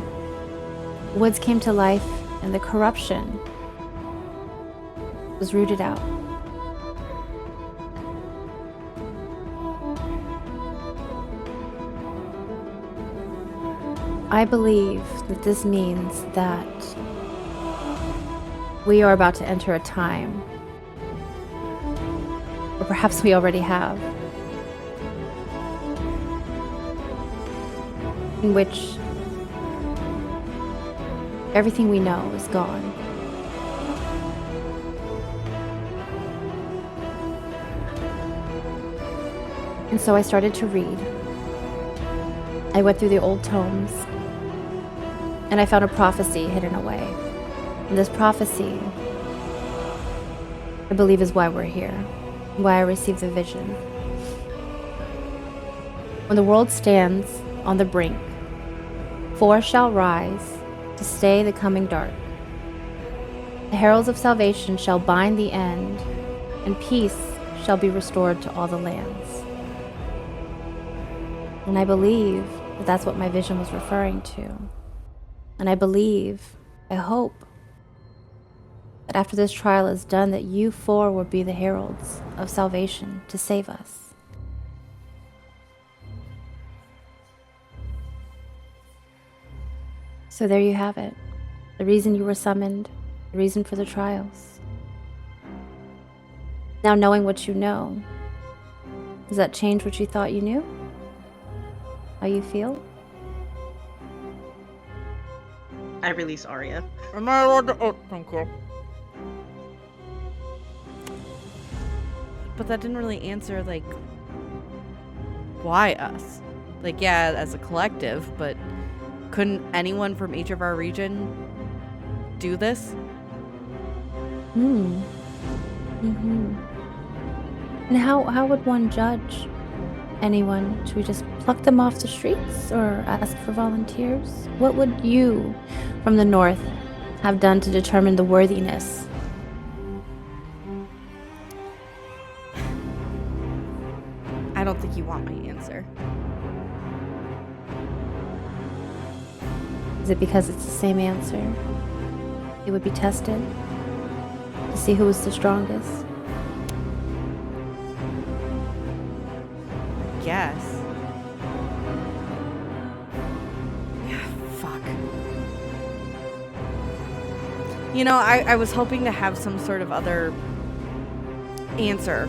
woods came to life, and the corruption was rooted out. I believe that this means that we are about to enter a time, or perhaps we already have, in which everything we know is gone. And so I started to read. I went through the old tomes, and I found a prophecy hidden away. And this prophecy, I believe, is why we're here, why I received the vision. When the world stands on the brink, 4 shall rise to stay the coming dark. The heralds of salvation shall bind the end, and peace shall be restored to all the lands. And I believe that that's what my vision was referring to. And I believe, I hope, that after this trial is done, that you 4 will be the heralds of salvation to save us. So there you have it. The reason you were summoned, the reason for the trials. Now knowing what you know, does that change what you thought you knew? How you feel? I release Arya. Am I allowed to? Oh, thank you. But that didn't really answer, like, why us? Like, yeah, as a collective, but couldn't anyone from each of our region do this? And how would one judge anyone? Should we just pluck them off the streets or ask for volunteers? What would you from the north have done to determine the worthiness? I don't think you want my answer. Is it because it's the same answer? It would be tested to see who was the strongest. Yes. Yeah, fuck. You know, I was hoping to have some sort of other answer.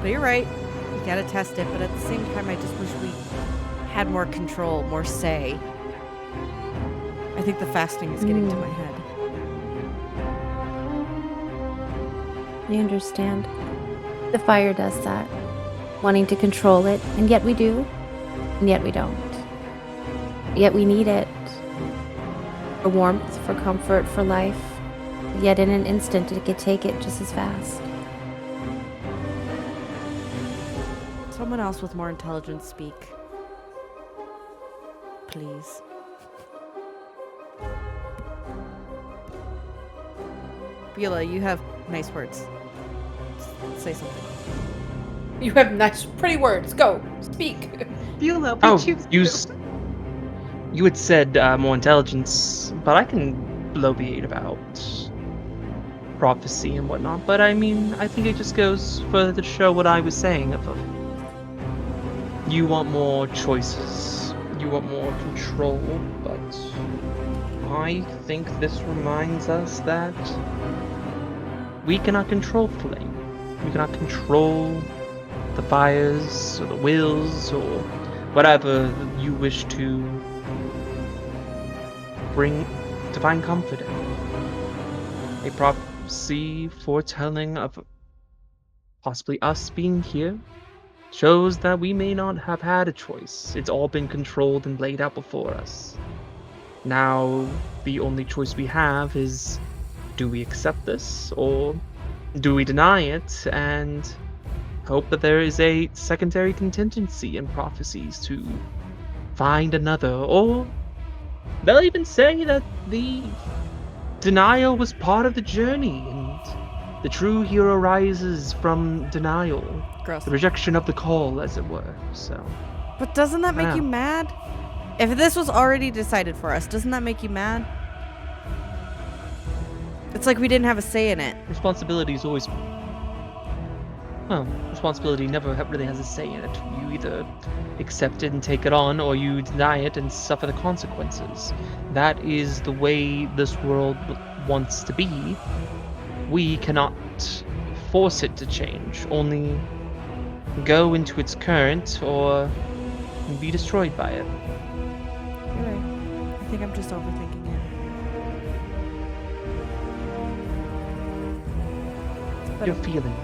But you're right. You gotta test it, but at the same time, I just wish we had more control, more say. I think the fasting is getting to my head. I understand. The fire does that, wanting to control it, and yet we do, and yet we don't. Yet we need it for warmth, for comfort, for life. Yet in an instant it could take it just as fast. Someone else with more intelligence speak. Please. Beulah, you have nice words. Say something. You have nice, pretty words. Go, speak. Beulah, we Oh, choose you had said more intelligence, but I can bloviate about prophecy and whatnot. But I mean, I think it just goes further to show what I was saying of you want more choices, you want more control, but I think this reminds us that we cannot control flame. We cannot control the fires or the wills or whatever you wish to find comfort in. A prophecy foretelling of possibly us being here shows that we may not have had a choice. It's all been controlled and laid out before us. Now, the only choice we have is, do we accept this, or do we deny it and hope that there is a secondary contingency in prophecies to find another, or they'll even say that the denial was part of the journey and the true hero rises from denial. Gross. The rejection of the call, as it were. So, But doesn't that make Yeah. you mad? If this was already decided for us, doesn't that make you mad? It's like we didn't have a say in it. Responsibility is always. Well, responsibility never really has a say in it. You either accept it and take it on, or you deny it and suffer the consequences. That is the way this world wants to be. We cannot force it to change, only go into its current or be destroyed by it. You're right. I think I'm just overthinking it. But You're feeling.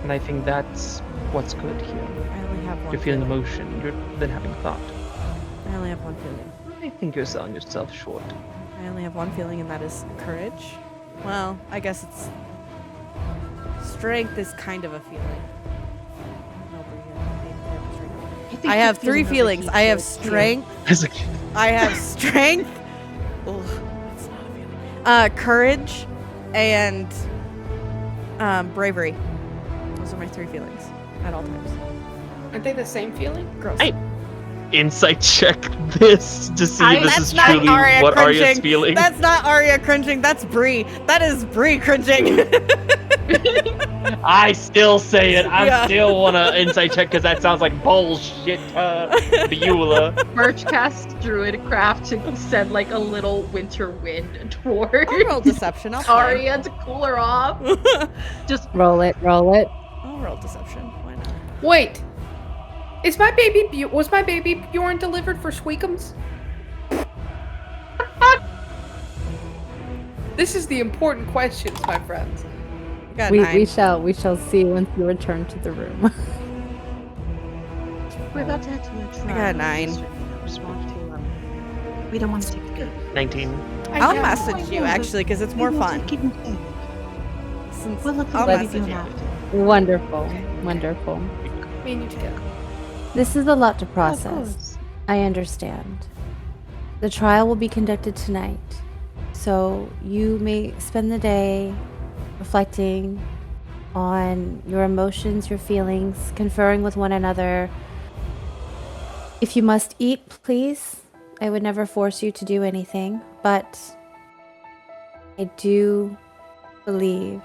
And I think that's what's good here. I only have one You're feeling feeling. emotion, you're then having thought. I only have one feeling. I think you're selling yourself short. I only have one feeling, and that is courage. Well, I guess it's... Strength is kind of a feeling. No, I have three feelings. I have strength. As a I have strength. Ugh, that's not a feeling. Courage, and bravery. Those are my three feelings at all times. Aren't they the same feeling? Gross. insight check this to see if this That's is not truly Arya what cringing. Arya's feeling. That's not Arya cringing. That's Bree. That is Bree cringing. I still say it. I Yeah. still want to insight check because that sounds like bullshit, Beulah. Birch cast druidcraft to send like a little winter wind towards I'll roll deception. I'll play. Arya to cool her off. Just Roll it. I'll roll deception. Why not? Wait. Was my baby Bjorn delivered for Squeakums? This is the important questions, my friends. You got We 9. shall see once you return to the room. We're about to head to a trial. I got 9. Just want to, we don't want to take the good. 19. I'll Yeah. message you actually because it's more fun. Keep him safe. Since We'll look for I'll the baby message doing you. after. Wonderful. Wonderful. Me and you together. This is a lot to Of process. course. I understand. The trial will be conducted tonight, so you may spend the day reflecting on your emotions, your feelings, conferring with one another. If you must eat, please. I would never force you to do anything, but I do believe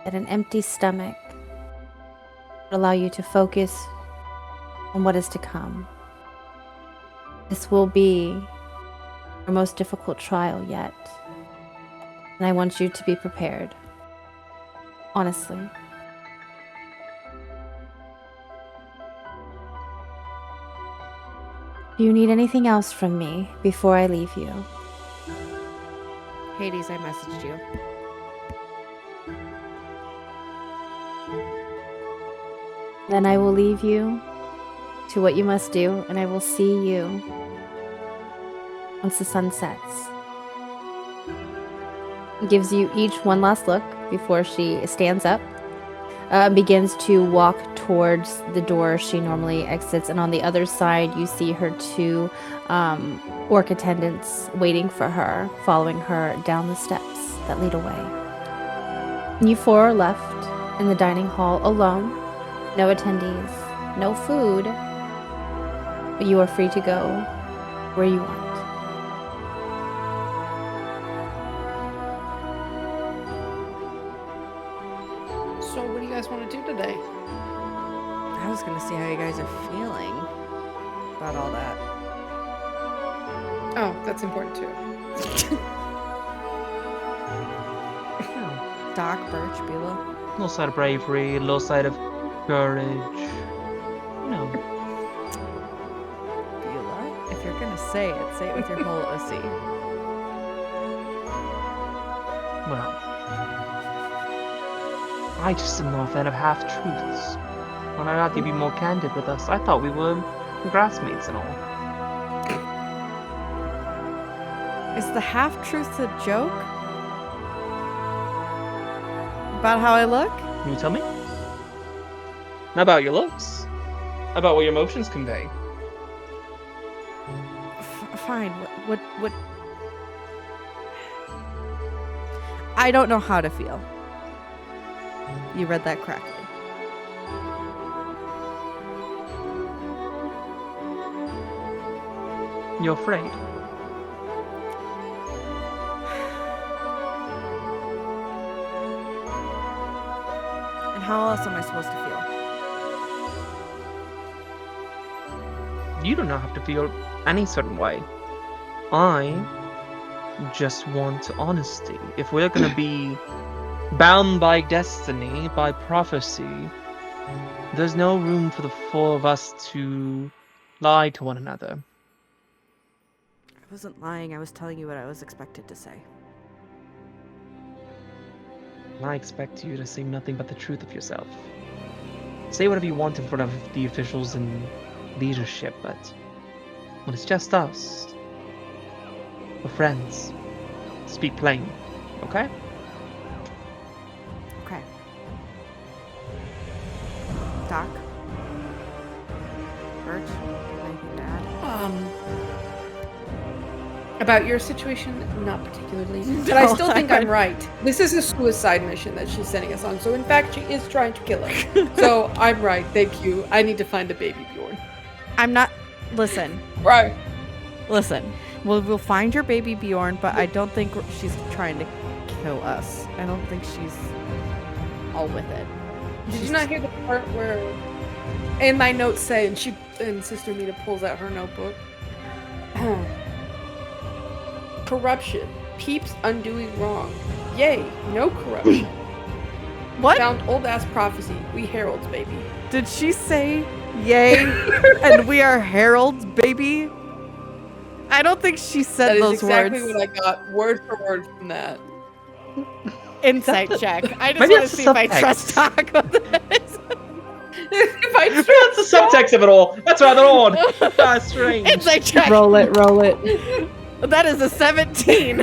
that an empty stomach would allow you to focus on what is to come. This will be our most difficult trial yet, and I want you to be prepared. Honestly. Do you need anything else from me before I leave you? Hades, I messaged you. Then I will leave you to what you must do, and I will see you once the sun sets. Gives you each one last look before she stands up, begins to walk towards the door she normally exits, and on the other side you see her two orc attendants waiting for her, following her down the steps that lead away. You four are left in the dining hall alone, no attendees, no food, but you are free to go where you want. So what do you guys want to do today? I was gonna see how you guys are feeling about all that. Oh, that's important too. Doc, Birch, Beulah. A little side of bravery, a little side of courage. No. Beulah? If you're gonna say it with your whole OC. Well, I just am not a fan of half-truths. When I'd rather you be more candid with us. I thought we were grassmates and all. Is the half-truth a joke? About how I look? Can you tell me? Not about your looks. About what your emotions convey. Fine. What? I don't know how to feel. You read that correctly. You're afraid. And how else am I supposed to feel? You do not have to feel any certain way. I just want honesty. If we're gonna be bound by destiny, by prophecy, there's no room for the four of us to lie to one another. I wasn't lying. I was telling you what I was expected to say. I expect you to say nothing but the truth of yourself. Say whatever you want in front of the officials and leadership, but when it's just us, we're friends. Speak plain, okay? Okay. Doc? Birch? Anything to add? About your situation, not particularly. But I still think I'm right. This is a suicide mission that she's sending us on. So in fact, she is trying to kill us. So I'm right. Thank you. I need to find a baby Bjorn. I'm not. Listen. Right. Listen. We'll find your baby Bjorn, but I don't think she's trying to kill us. I don't think she's all with it. Did you not hear the part where, and my notes say, and Sister Nita pulls out her notebook. Corruption. Peeps undoing wrong. Yay, no corruption. What? Found old ass prophecy. We heralds, baby. Did she say yay and we are heralds, baby? I don't think she said That is those exactly words. what I got, word for word from that. Insight check. I just Maybe want to that's see if I subtext. trust Doc on this. If I That's the subtext of it all. That's rather odd. That's strange. Insight check. Roll it, roll it. That is a 17.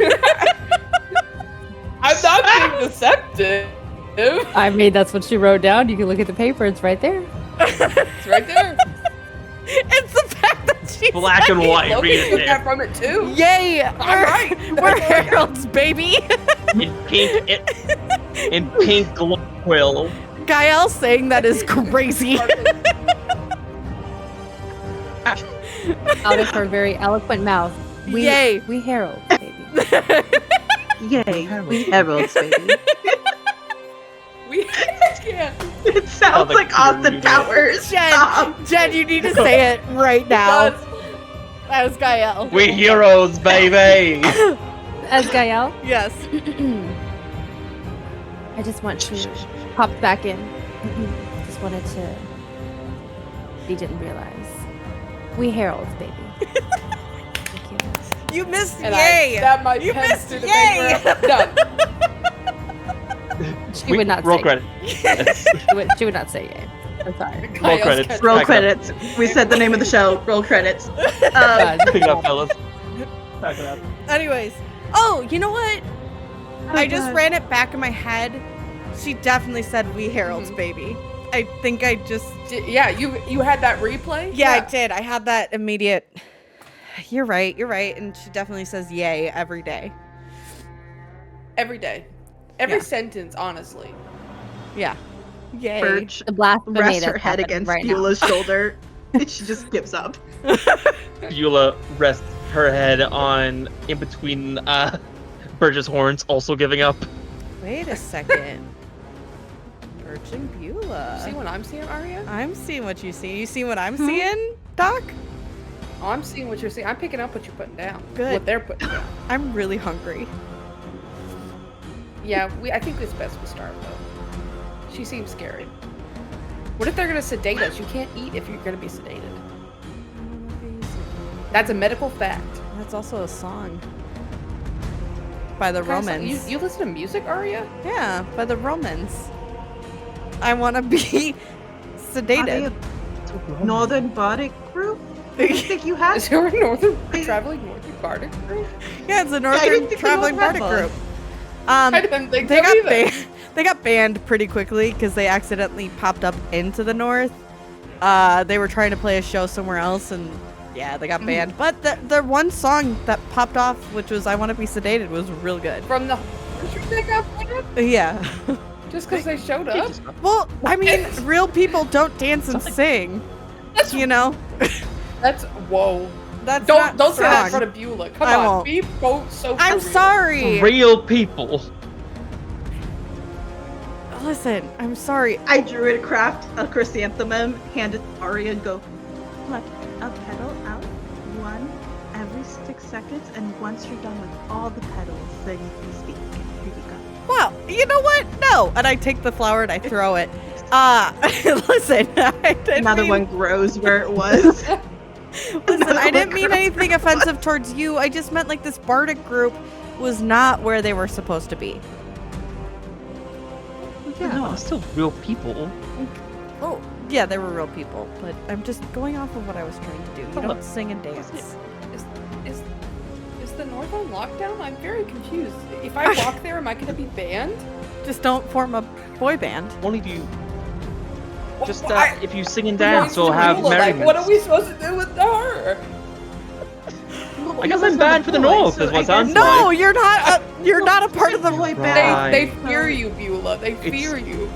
I'm not being deceptive. I mean, that's what she wrote down. You can look at the paper. It's right there. It's right there. It's the fact that she's Black and white. Logan Read took it that there. from it too. Yay! right. We're heralds, baby. In pink. In pink quill. Gael saying that is crazy. Out of her very eloquent mouth. Yay. We herald, baby. Yay, we heralds, baby. We can't. It sounds like like Austin you're Powers. Stop. Jen, you need to say it right now. That was Gael. We heroes, baby. As Gael, Yes. I just want to pop back in. Just wanted to. You didn't realize. We heralds, baby. Thank you. You missed And yay. I stabbed my You pen missed through the yay. paper. Done. She would not roll say. credit. She would not say yay. I'm sorry. Roll credits. Roll Back up. credits. We said the name of the show. Roll credits. God. Pick it up, fellas. Back it up. Anyways. Oh, you know what? I just God. ran it back in my head. She definitely said we heralds, baby. I think I just Yeah, you had that replay? Yeah, I did. I had that immediate. You're right. And she definitely says yay every day. Every day. Every Yeah. sentence, honestly. Yeah. Yay. Birch The blasphemy rests that's her head happening against right now. Beulah's shoulder, and she just gives up. Beulah rests her head on in between Burgess' horns, also giving up. Wait a second. Birch and Beulah. See what I'm seeing, Arya? I'm seeing what you see. You see what I'm seeing, Doc? Oh, I'm seeing what you're seeing. I'm picking up what you're putting down. Good. What they're putting down. I'm really hungry. Yeah, I think it's best we start, though. She seems scary. What if they're gonna sedate us? You can't eat if you're gonna be sedated. That's a medical fact. That's also a song by the Guys, Romans. You listen to music, Arya? Yeah, by the Romans. I want to be Are they sedated. a Northern Bardic group? I didn't think you had. Is there a traveling northern bardic group? Yeah, it's a I didn't northern think they traveling all had bardic one. group. I didn't think They so got either. they got banned pretty quickly because they accidentally popped up into the north. They were trying to play a show somewhere else, and yeah, they got banned. But the one song that popped off, which was "I Want to Be Sedated," was real good. From the country they got banned? Yeah. Just because they showed up? Well, I mean, real people don't dance and sing. You know. That's whoa. That's Don't not say that in strong. front of Beulah. Come I on, won't. be both so. I'm for real. sorry. Real people. Listen, I'm sorry. I druidcraft a chrysanthemum, hand it to Arya, and go, pluck a petal out, one every 6 seconds, and once you're done with all the petals, then you can speak. Here you go. Wow, you know what? No. And I take the flower and I throw it. Listen, I didn't Another mean, one grows where it was. Listen, I didn't mean anything offensive towards you. I just meant like this bardic group was not where they were supposed to be. No, they're still real people. Oh, yeah, they were real people, but I'm just going off of what I was trying to do. You don't sing and dance. Is the North on lockdown? I'm very confused. If I walk there, am I going to be banned? Just don't form a boy band. Only if you just Why- if you sing and We're going dance to or have Beulah, like, merriment. what are we supposed to do with her? I guess I'm banned for the North, is what it sounds No, like. you're not. You're not a part of the boy Right. band. They fear you, Beulah. They fear you.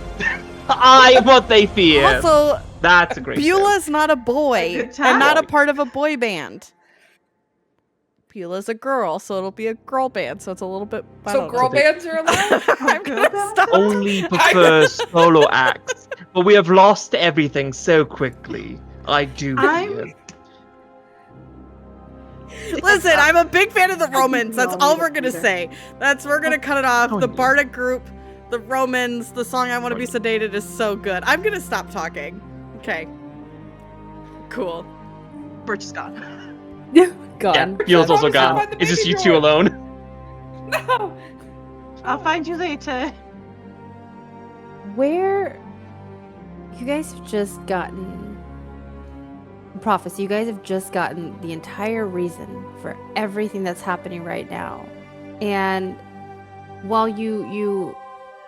What they fear. Also, That's a great. Beulah's not a boy A good and not a time. part of a boy band. Beulah's a girl, so it'll be a girl band. So it's a little bit. I So don't girl know. bands are allowed? I'm gonna stop. Only prefer solo acts, but we have lost everything so quickly. I do. I'm- Listen, I'm a big fan of the Romans. That's all we're gonna either. say. We're gonna cut it off. Oh, The yeah. bardic group, the Romans, the song "I Want to Be Sedated" is so good. I'm gonna stop talking. Okay. Cool. Birch is gone. Gone. Yeah, Beulah's also Promise I'll gone. find the It's just baby you two girl. alone. No. I'll find you later. Where you guys have just gotten prophecy, you guys have just gotten the entire reason for everything that's happening right now. And while you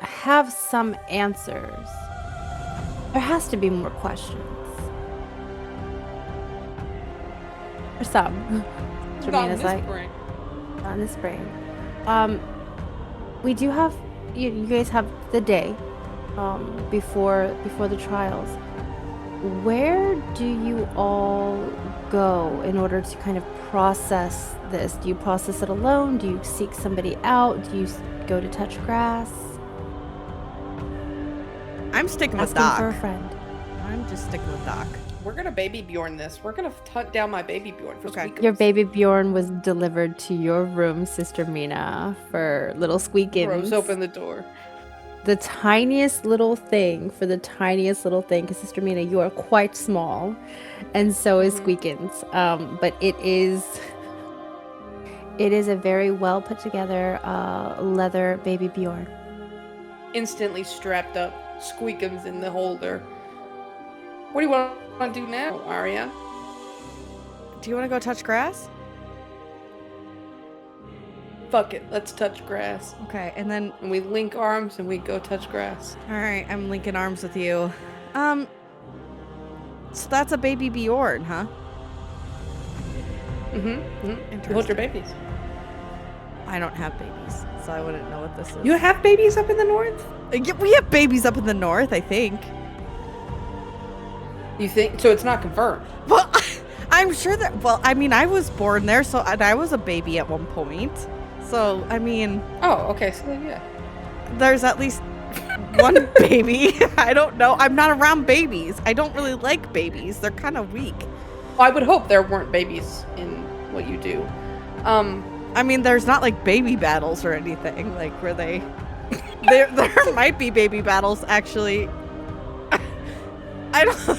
have some answers, there has to be more questions. Or some. Not in Termina's this like, brain. not in this brain. We do have you guys have the day before the trials. Where do you all go in order to kind of process this? Do you process it alone? Do you seek somebody out? Do you go to touch grass? I'm sticking with Asking Doc. for a friend. I'm just sticking with Doc. We're gonna baby Bjorn this. We're gonna hunt down my baby Bjorn for Okay. Squeakums. Your baby Bjorn was delivered to your room, Sister Mina, for little Squeakins. Throws open the door. The tiniest little thing for the tiniest little thing, because Sister Mina, you are quite small, and so is Squeakins. But it is a very well put together leather baby Bjorn. Instantly strapped up. Squeakums in the holder. What do you want to do now, Arya? Do you want to go touch grass? Fuck it. Let's touch grass. Okay, and then And we link arms and we go touch grass. all right, I'm linking arms with you. So that's a baby Bjorn, huh? Mm-hmm. Hold your babies. I don't have babies, so I wouldn't know what this is. You have babies up in the north? Yeah, we have babies up in the north, I think. You think so? It's not confirmed. Well, I'm sure that. Well, I mean, I was born there, so and I was a baby at one point. So I mean, Oh, okay. So yeah. there's at least one baby. I don't know. I'm not around babies. I don't really like babies. They're kind of weak. Well, I would hope there weren't babies in what you do. I mean, there's not like baby battles or anything like where they. There might be baby battles actually. I don't.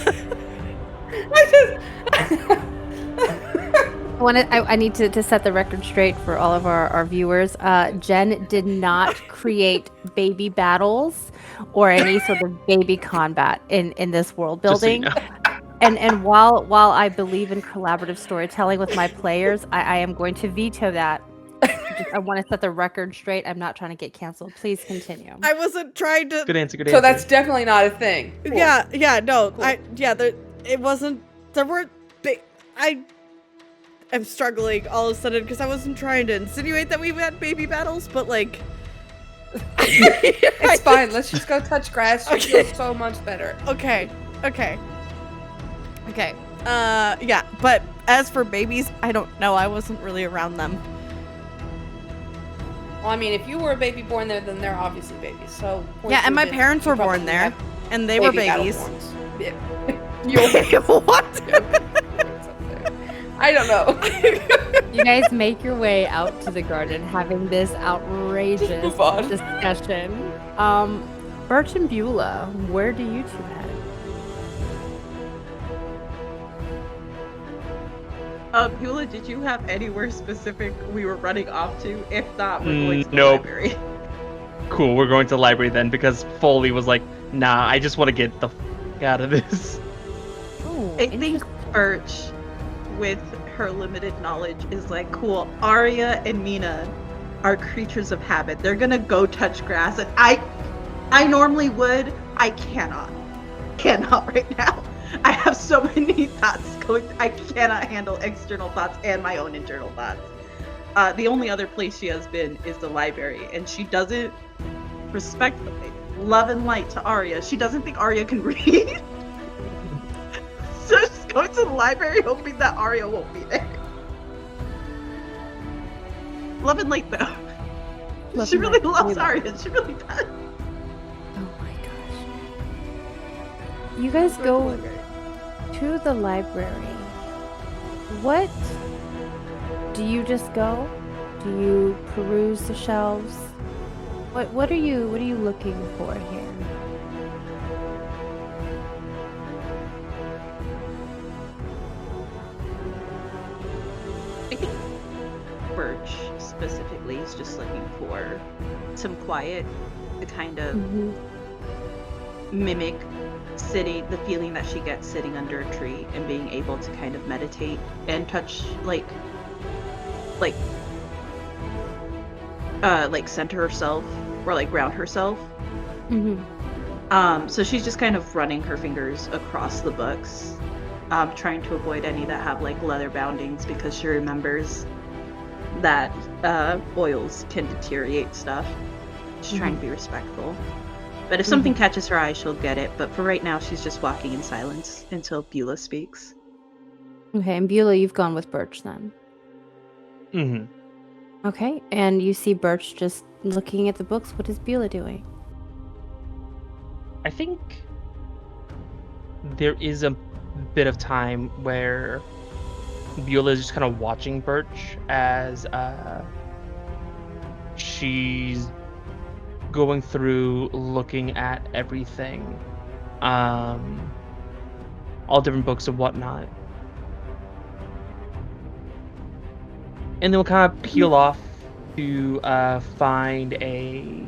I need to set the record straight for all of our viewers. Jen did not create baby battles or any sort of baby combat in this world Just so you building. know. And while I believe in collaborative storytelling with my players, I am going to veto that. I want to set the record straight. I'm not trying to get canceled. Please continue. I wasn't trying to. Good answer. Good So answer. that's definitely not a thing. Cool. Yeah, no, Cool. it wasn't. There weren't. I am struggling all of a sudden because I wasn't trying to insinuate that we had baby battles, but like. It's fine. Let's just go touch grass. You Okay. feel so much better. Okay. Yeah, but As for babies, I don't know. I wasn't really around them. Well, I mean, if you were a baby born there, then they're obviously babies. So Yeah, and my parents were born there, and they were babies. What? I don't know. You guys make your way out to the garden, having this outrageous Move on. discussion. Birch and Beulah, where do you two head? Beulah, did you have anywhere specific we were running off to? If not, we're going to the Nope. library. Cool, we're going to the library then, because Foley was like, nah, I just want to get the f out of this. Oh, I think Birch, with her limited knowledge, is like, cool, Arya and Mina are creatures of habit. They're gonna go touch grass, and I normally would. I cannot right now. I have so many thoughts going. I cannot handle external thoughts and my own internal thoughts. The only other place she has been is the library, and she doesn't respectfully love and light to Arya. She doesn't think Arya can read. So she's going to the library hoping that Arya won't be there. Love and light though. She really loves Arya. She really does. Oh my gosh. You guys go to the library. What do you just go? Do you peruse the shelves? What are you looking for here? I think Birch specifically is just looking for some quiet to kind of mimic the feeling that she gets sitting under a tree and being able to kind of meditate and touch like center herself or like ground herself. So she's just kind of running her fingers across the books, trying to avoid any that have like leather boundings because she remembers that oils can deteriorate stuff. She's trying to be respectful. But if something catches her eye, she'll get it. But for right now, she's just walking in silence until Beulah speaks. Okay, and Beulah, you've gone with Birch then. Okay, and you see Birch just looking at the books. What is Beulah doing? I think there is a bit of time where Beulah is just kind of watching Birch as she's going through looking at everything, all different books and whatnot, and then we'll kind of peel off to find a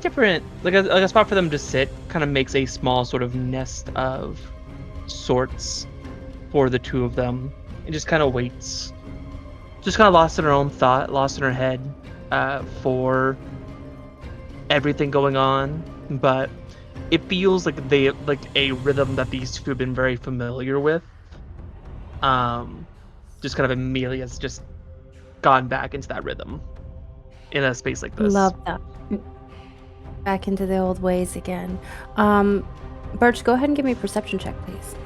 different a spot for them to sit. Kind of makes a small sort of nest of sorts for the two of them, and just kind of waits, just kind of lost in her own thought, lost in her head, for everything going on. But it feels like a rhythm that these two have been very familiar with. Just kind of immediately has just gone back into that rhythm in a space like this. Love that. Back into the old ways again. Birch, go ahead and give me a perception check, please.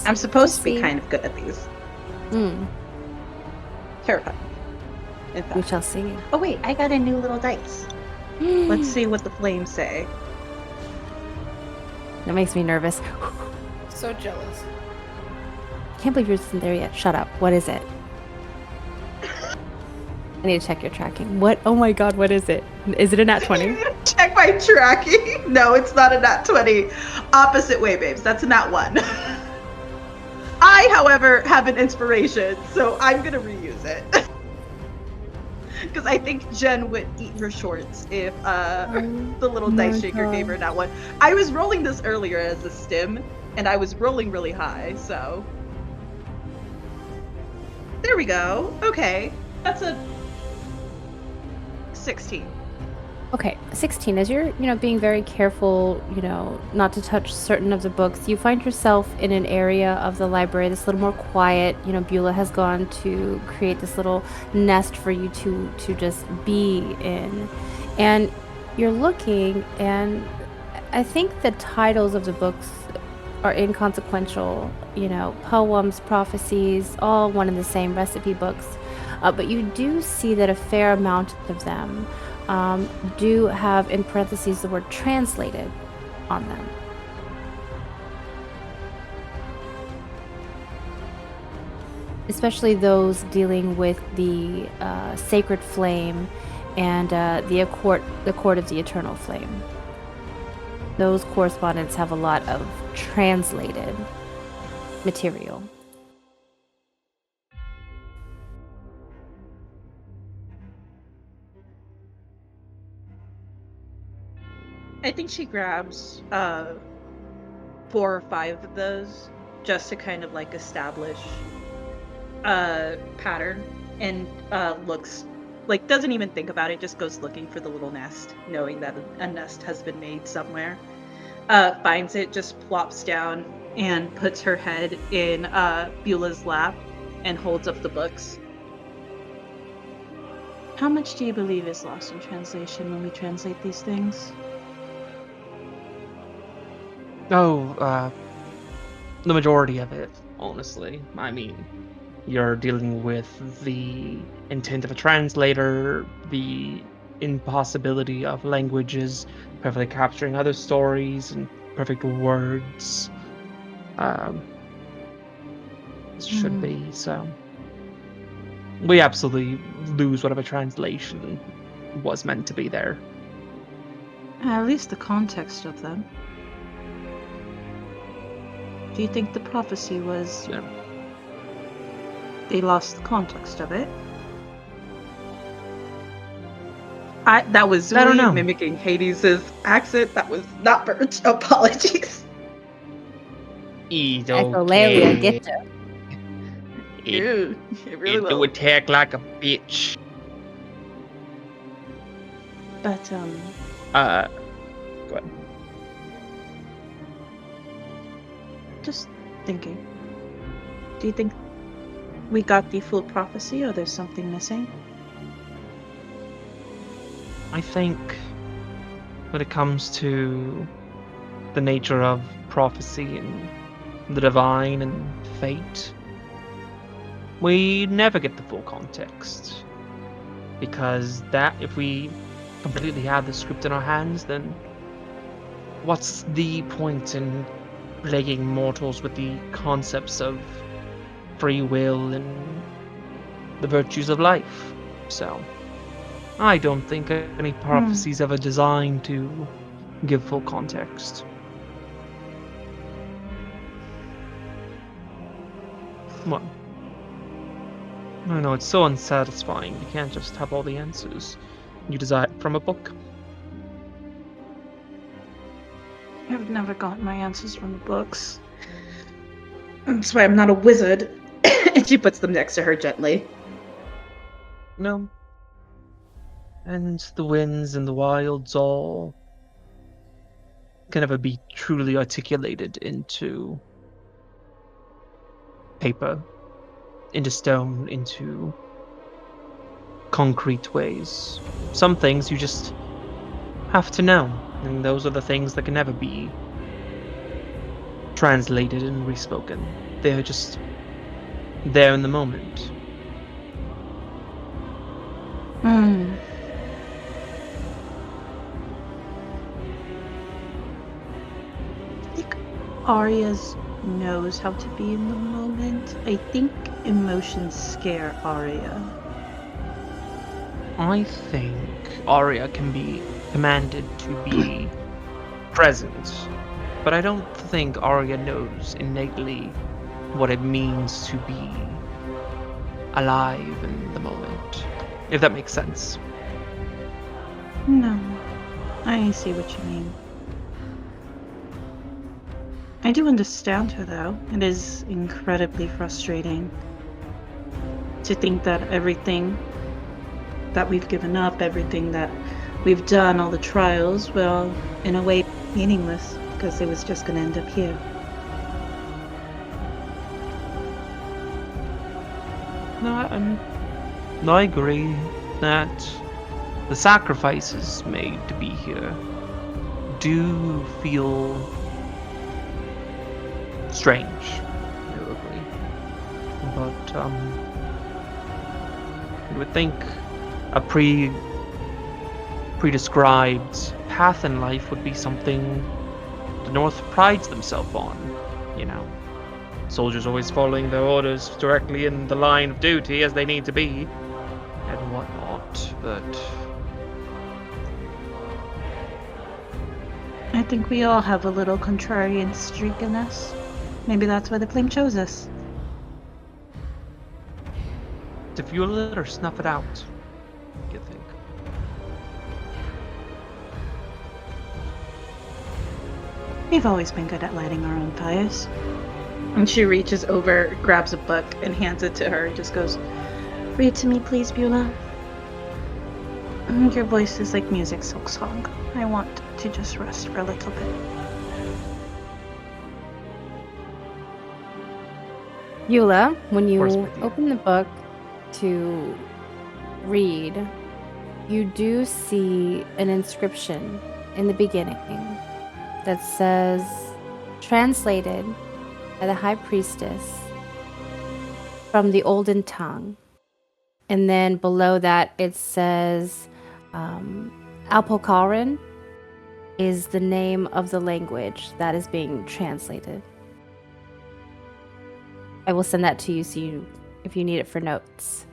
I'm supposed to be kind of good at these. Terrifying. We shall see. Oh wait, I got a new little dice. Let's see what the flames say. That makes me nervous. So jealous. Can't believe yours isn't there yet. Shut up. What is it? I need to check your tracking. What? Oh my god, what is it? Is it a nat 20? Check my tracking. No, it's not a nat 20. Opposite way, babes. That's a nat 1. I, however, have an inspiration, so I'm gonna reuse it. Because I think Jen would eat her shorts if the little dice shaker gave her that one. I was rolling this earlier as a stim, and I was rolling really high, so... There we go. Okay. That's a 16. Okay, 16. As you're, being very careful, not to touch certain of the books, you find yourself in an area of the library that's a little more quiet. Beulah has gone to create this little nest for you to just be in. And you're looking, and I think the titles of the books are inconsequential. You know, poems, prophecies, all one and the same recipe books. But you do see that a fair amount of them do have in parentheses the word translated on them. Especially those dealing with the sacred flame and the court of the eternal flame. Those correspondents have a lot of translated material. I think she grabs 4 or 5 of those just to kind of like establish a pattern, and looks like, doesn't even think about it, just goes looking for the little nest, knowing that a nest has been made somewhere. Finds it, just plops down and puts her head in Beulah's lap and holds up the books. How much do you believe is lost in translation when we translate these things? Oh, the majority of it, honestly. I mean, you're dealing with the intent of a translator, the impossibility of languages perfectly capturing other stories and perfect words. Should be, so. We absolutely lose whatever translation was meant to be there. At least the context of them. Do you think the prophecy was... Yeah. They lost the context of it? That was I don't really know. mimicking Hades' accent. That was not Birch. Apologies. It's Echolalia, okay. get ya. Dude, it really It will. do attack like a bitch. But, Go ahead. just thinking. Do you think we got the full prophecy, or there's something missing? I think when it comes to the nature of prophecy and the divine and fate, we never get the full context. Because that, if we completely have the script in our hands, then what's the point in plaguing mortals with the concepts of free will and the virtues of life? So, I don't think any prophecy's ever designed to give full context. What? I know, it's so unsatisfying. You can't just have all the answers you desire from a book. I've never gotten my answers from the books. That's why I'm not a wizard. And she puts them next to her gently. No. And the winds and the wilds all can never be truly articulated into paper, into stone, into concrete ways. Some things you just have to know, and those are the things that can never be translated and respoken. They're just there in the moment. I think Arya's knows how to be in the moment. I think emotions scare Arya. I think Arya can be commanded to be present, but I don't think Arya knows innately what it means to be alive in the moment, if that makes sense. No, I see what you mean. I do understand her, though. It is incredibly frustrating to think that everything that we've given up, everything that we've done, all the trials, well, in a way, meaningless, because it was just going to end up here. No, I agree that the sacrifices made to be here do feel strange, admittedly. But you would think a predescribed path in life would be something the North prides themselves on, you know. Soldiers always following their orders directly in the line of duty as they need to be, and whatnot, but... I think we all have a little contrarian streak in us. Maybe that's why the flame chose us. to fuel it or snuff it out, you think? We've always been good at lighting our own fires. And she reaches over, grabs a book, and hands it to her and just goes, "Read to me, please, Beulah. Your voice is like music, Silk Song. I want to just rest for a little bit." Beulah, when you course, with you. open the book to read, you do see an inscription in the beginning that says, translated by the High Priestess from the olden tongue. And then below that it says, Alpocaran is the name of the language that is being translated. I will send that to you so if you need it for notes.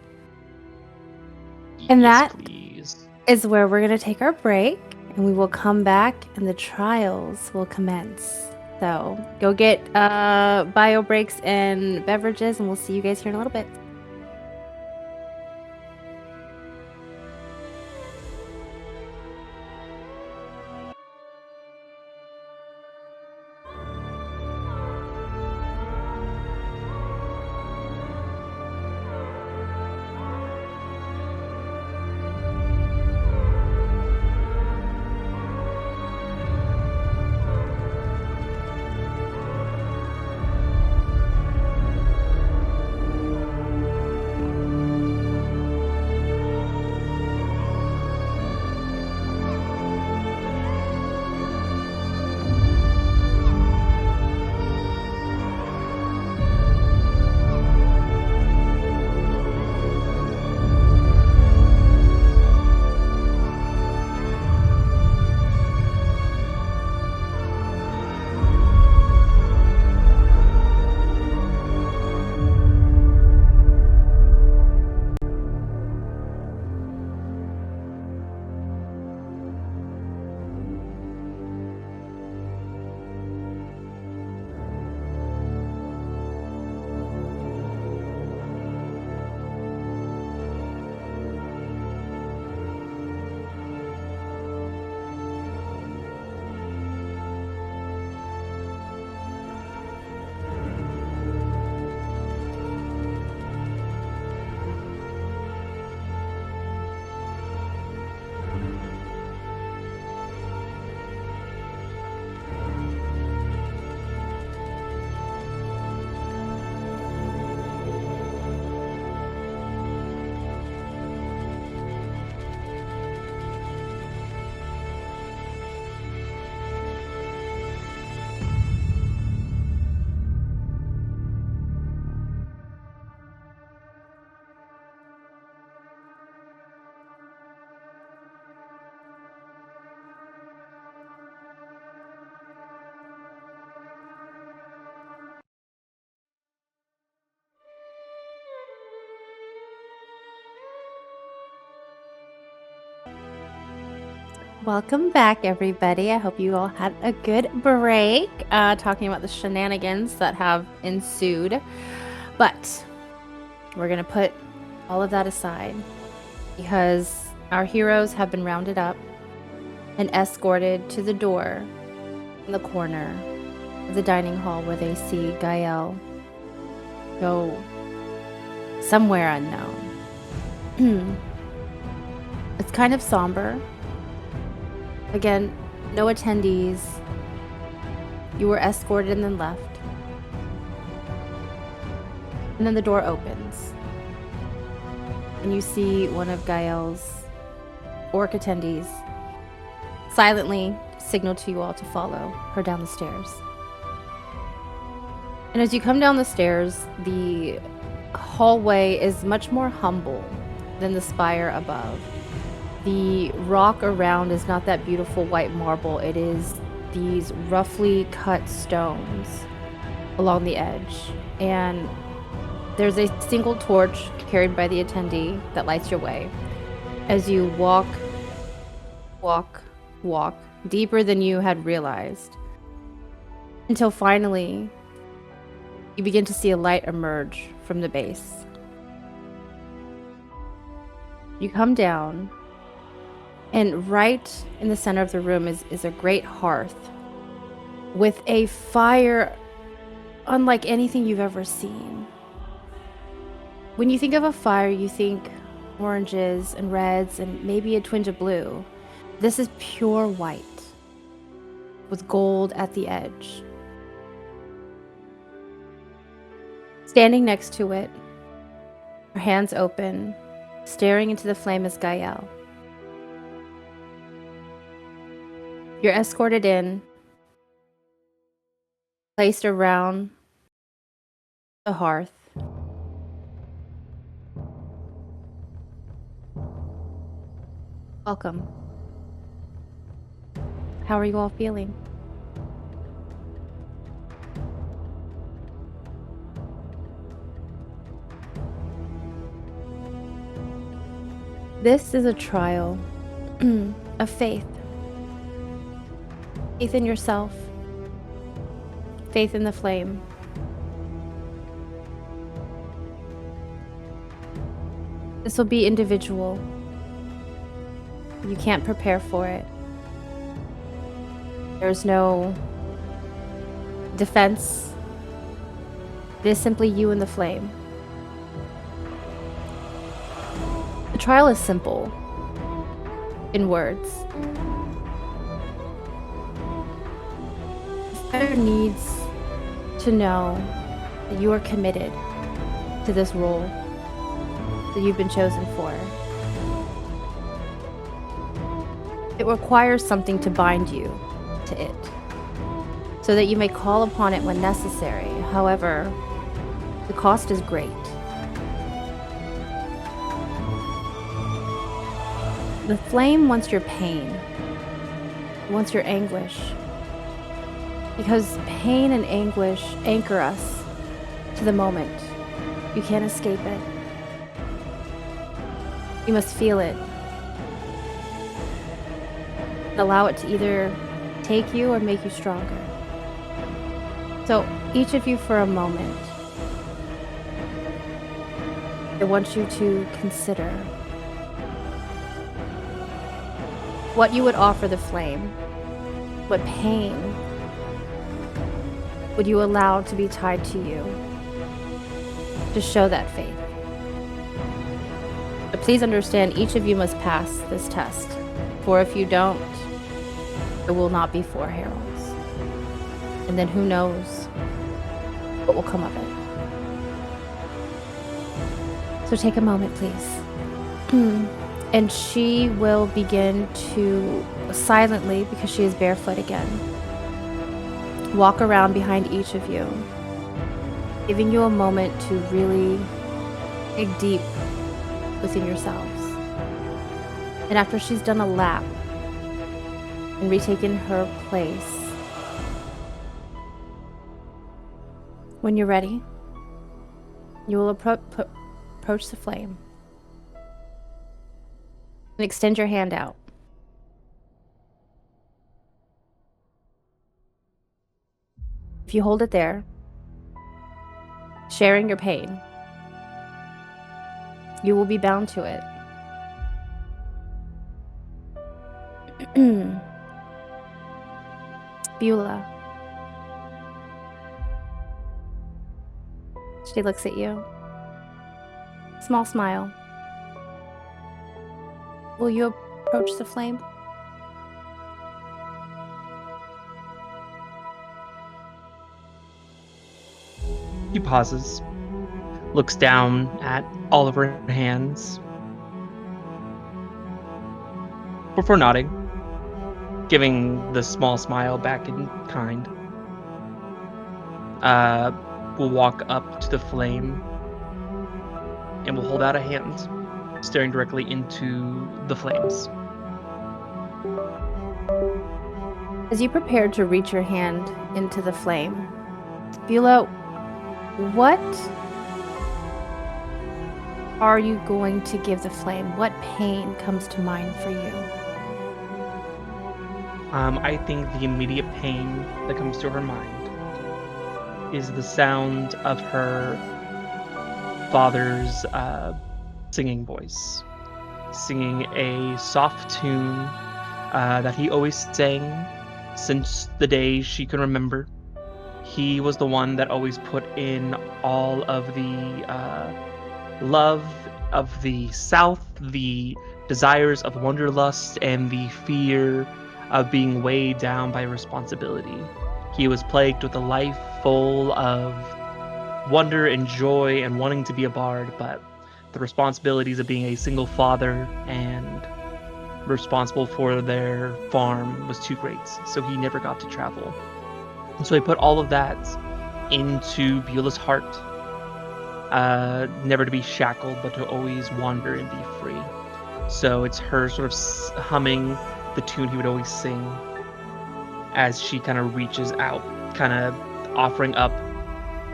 And Yes, that please. is where we're going to take our break, and we will come back and the trials will commence. So go get bio breaks and beverages, and we'll see you guys here in a little bit. Welcome back, everybody. I hope you all had a good break talking about the shenanigans that have ensued. But we're going to put all of that aside because our heroes have been rounded up and escorted to the door in the corner of the dining hall where they see Gael go somewhere unknown. It's kind of somber. Again, no attendees. You were escorted and then left. And then the door opens. And you see one of Gael's orc attendees silently signal to you all to follow her down the stairs. And as you come down the stairs, the hallway is much more humble than the spire above. The rock around is not that beautiful white marble. It is these roughly cut stones along the edge. And there's a single torch carried by the attendee that lights your way as you walk deeper than you had realized, until finally you begin to see a light emerge from the base. You come down, and right in the center of the room is a great hearth with a fire unlike anything you've ever seen. When you think of a fire, you think oranges and reds and maybe a twinge of blue. This is pure white with gold at the edge. Standing next to it, her hands open, staring into the flame is Gael. You're escorted in, placed around the hearth. Welcome. How are you all feeling? This is a trial of faith. Faith in yourself. Faith in the flame. This will be individual. You can't prepare for it. There's no defense. It is simply you and the flame. The trial is simple, in words. The fighter needs to know that you are committed to this role that you've been chosen for. It requires something to bind you to it, so that you may call upon it when necessary. However, the cost is great. The flame wants your pain, wants your anguish, because pain and anguish anchor us to the moment. You can't escape it. You must feel it. Allow it to either take you or make you stronger. So each of you for a moment, I want you to consider what you would offer the flame. What pain would you allow to be tied to you to show that faith? But please understand, each of you must pass this test, for if you don't, it will not be for Heralds. And then who knows what will come of it. So take a moment, please. And she will begin to silently, because she is barefoot again, walk around behind each of you, giving you a moment to really dig deep within yourselves. And after she's done a lap and retaken her place, when you're ready, you will approach the flame and extend your hand out. If you hold it there, sharing your pain, you will be bound to it. Beulah. She looks at you. Small smile. Will you approach the flame? She pauses, looks down at all of her hands. before nodding, giving the small smile back in kind, we'll walk up to the flame and we'll hold out a hand, staring directly into the flames. As you prepare to reach your hand into the flame, Beulah, what are you going to give the flame? What pain comes to mind for you? I think the immediate pain that comes to her mind is the sound of her father's singing voice, singing a soft tune that he always sang since the day she can remember. He was the one that always put in all of the love of the South, the desires of wanderlust, and the fear of being weighed down by responsibility. He was plagued with a life full of wonder and joy and wanting to be a bard, but the responsibilities of being a single father and responsible for their farm was too great, so he never got to travel. And so he put all of that into Beulah's heart, never to be shackled, but to always wander and be free. So it's her sort of humming the tune he would always sing as she kind of reaches out, kind of offering up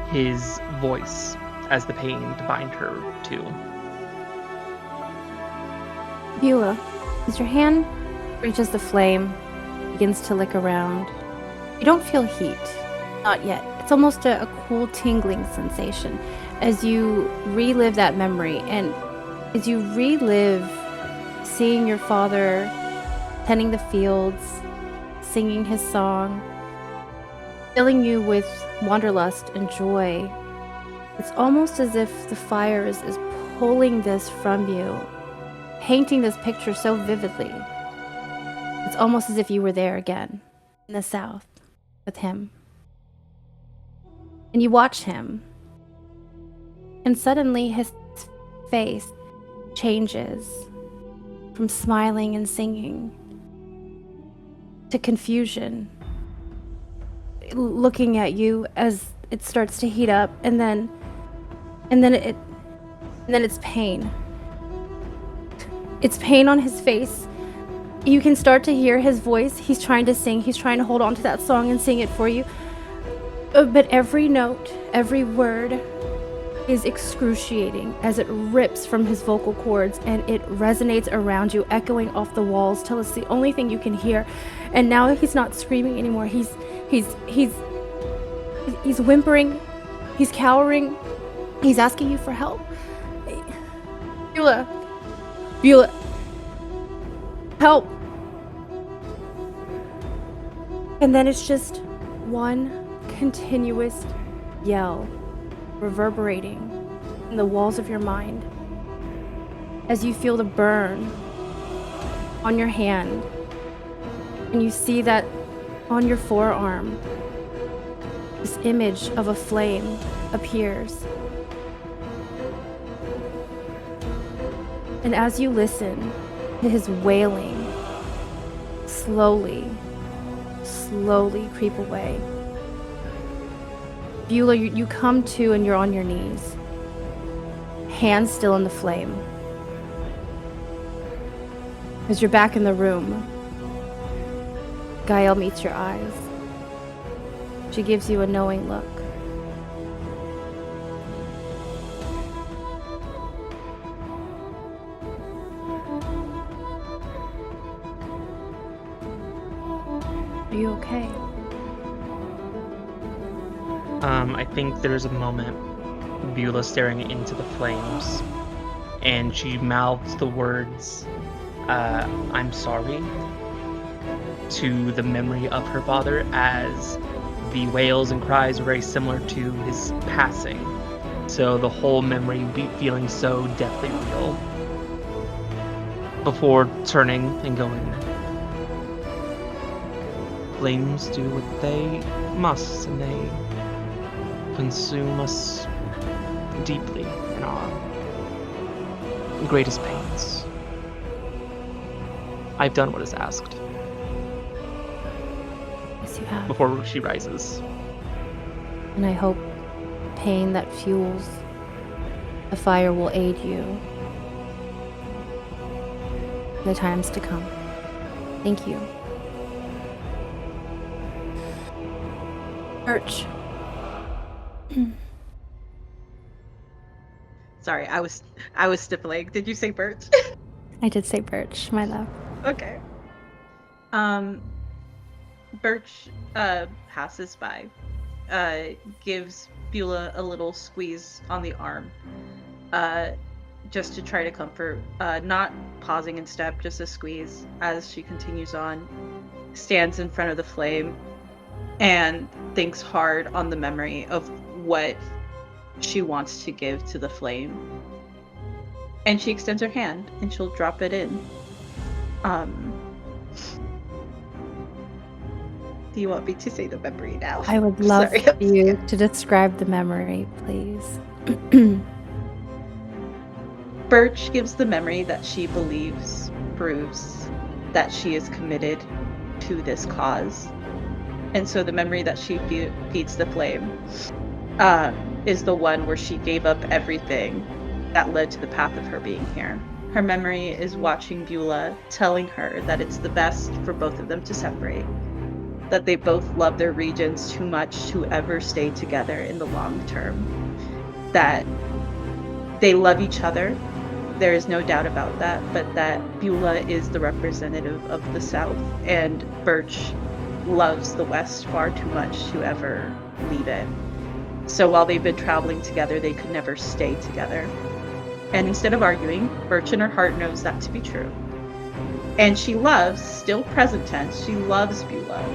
his voice as the pain to bind her to. Beulah, as your hand reaches the flame, begins to lick around, you don't feel heat. Not yet. It's almost a cool tingling sensation as you relive that memory, and as you relive seeing your father tending the fields, singing his song, filling you with wanderlust and joy. It's almost as if the fire is pulling this from you, painting this picture so vividly. It's almost as if you were there again, in the South, with him. And you watch him, and suddenly his face changes from smiling and singing to confusion, looking at you as it starts to heat up, and then it's pain. It's pain on his face. You can start to hear his voice. He's trying to sing. He's trying to hold on to that song and sing it for you. But every note, every word is excruciating as it rips from his vocal cords, and it resonates around you, echoing off the walls till it's the only thing you can hear. And now he's not screaming anymore. He's whimpering. He's cowering. He's asking you for help. Beulah, help. And then it's just one continuous yell reverberating in the walls of your mind as you feel the burn on your hand, and you see that on your forearm this image of a flame appears. And as you listen to his wailing slowly creep away, Beulah, you come to and you're on your knees, hands still in the flame. As you're back in the room, Gael meets your eyes. She gives you a knowing look. Are you okay? I think there's a moment, Beulah staring into the flames, and she mouths the words, I'm sorry, to the memory of her father, as the wails and cries are very similar to his passing. So the whole memory be feeling so deathly real, before turning and going, flames do what they must, and they consume us deeply in our greatest pains. I've done what is asked Yes, you have. before she rises. And I hope pain that fuels the fire will aid you in the times to come. Thank you. Birch. Sorry, I was stippling. Did you say Birch? I did say Birch, my love. Okay. Birch passes by, gives Beulah a little squeeze on the arm, just to try to comfort, not pausing in step, just a squeeze as she continues on, stands in front of the flame, and thinks hard on the memory of what she wants to give to the flame. And she extends her hand and she'll drop it in. Do you want me to say the memory now? I would love Sorry, for I'm you scared. to describe the memory, please. Birch gives the memory that she believes proves that she is committed to this cause. And so the memory that she feeds the flame is the one where she gave up everything that led to the path of her being here. Her memory is watching Beulah, telling her that it's the best for both of them to separate, that they both love their regions too much to ever stay together in the long term, that they love each other. There is no doubt about that, but that Beulah is the representative of the South, and Birch loves the West far too much to ever leave it. So while they've been traveling together, they could never stay together. And instead of arguing, Birch in her heart knows that to be true. And she loves, still present tense, she loves Beulah,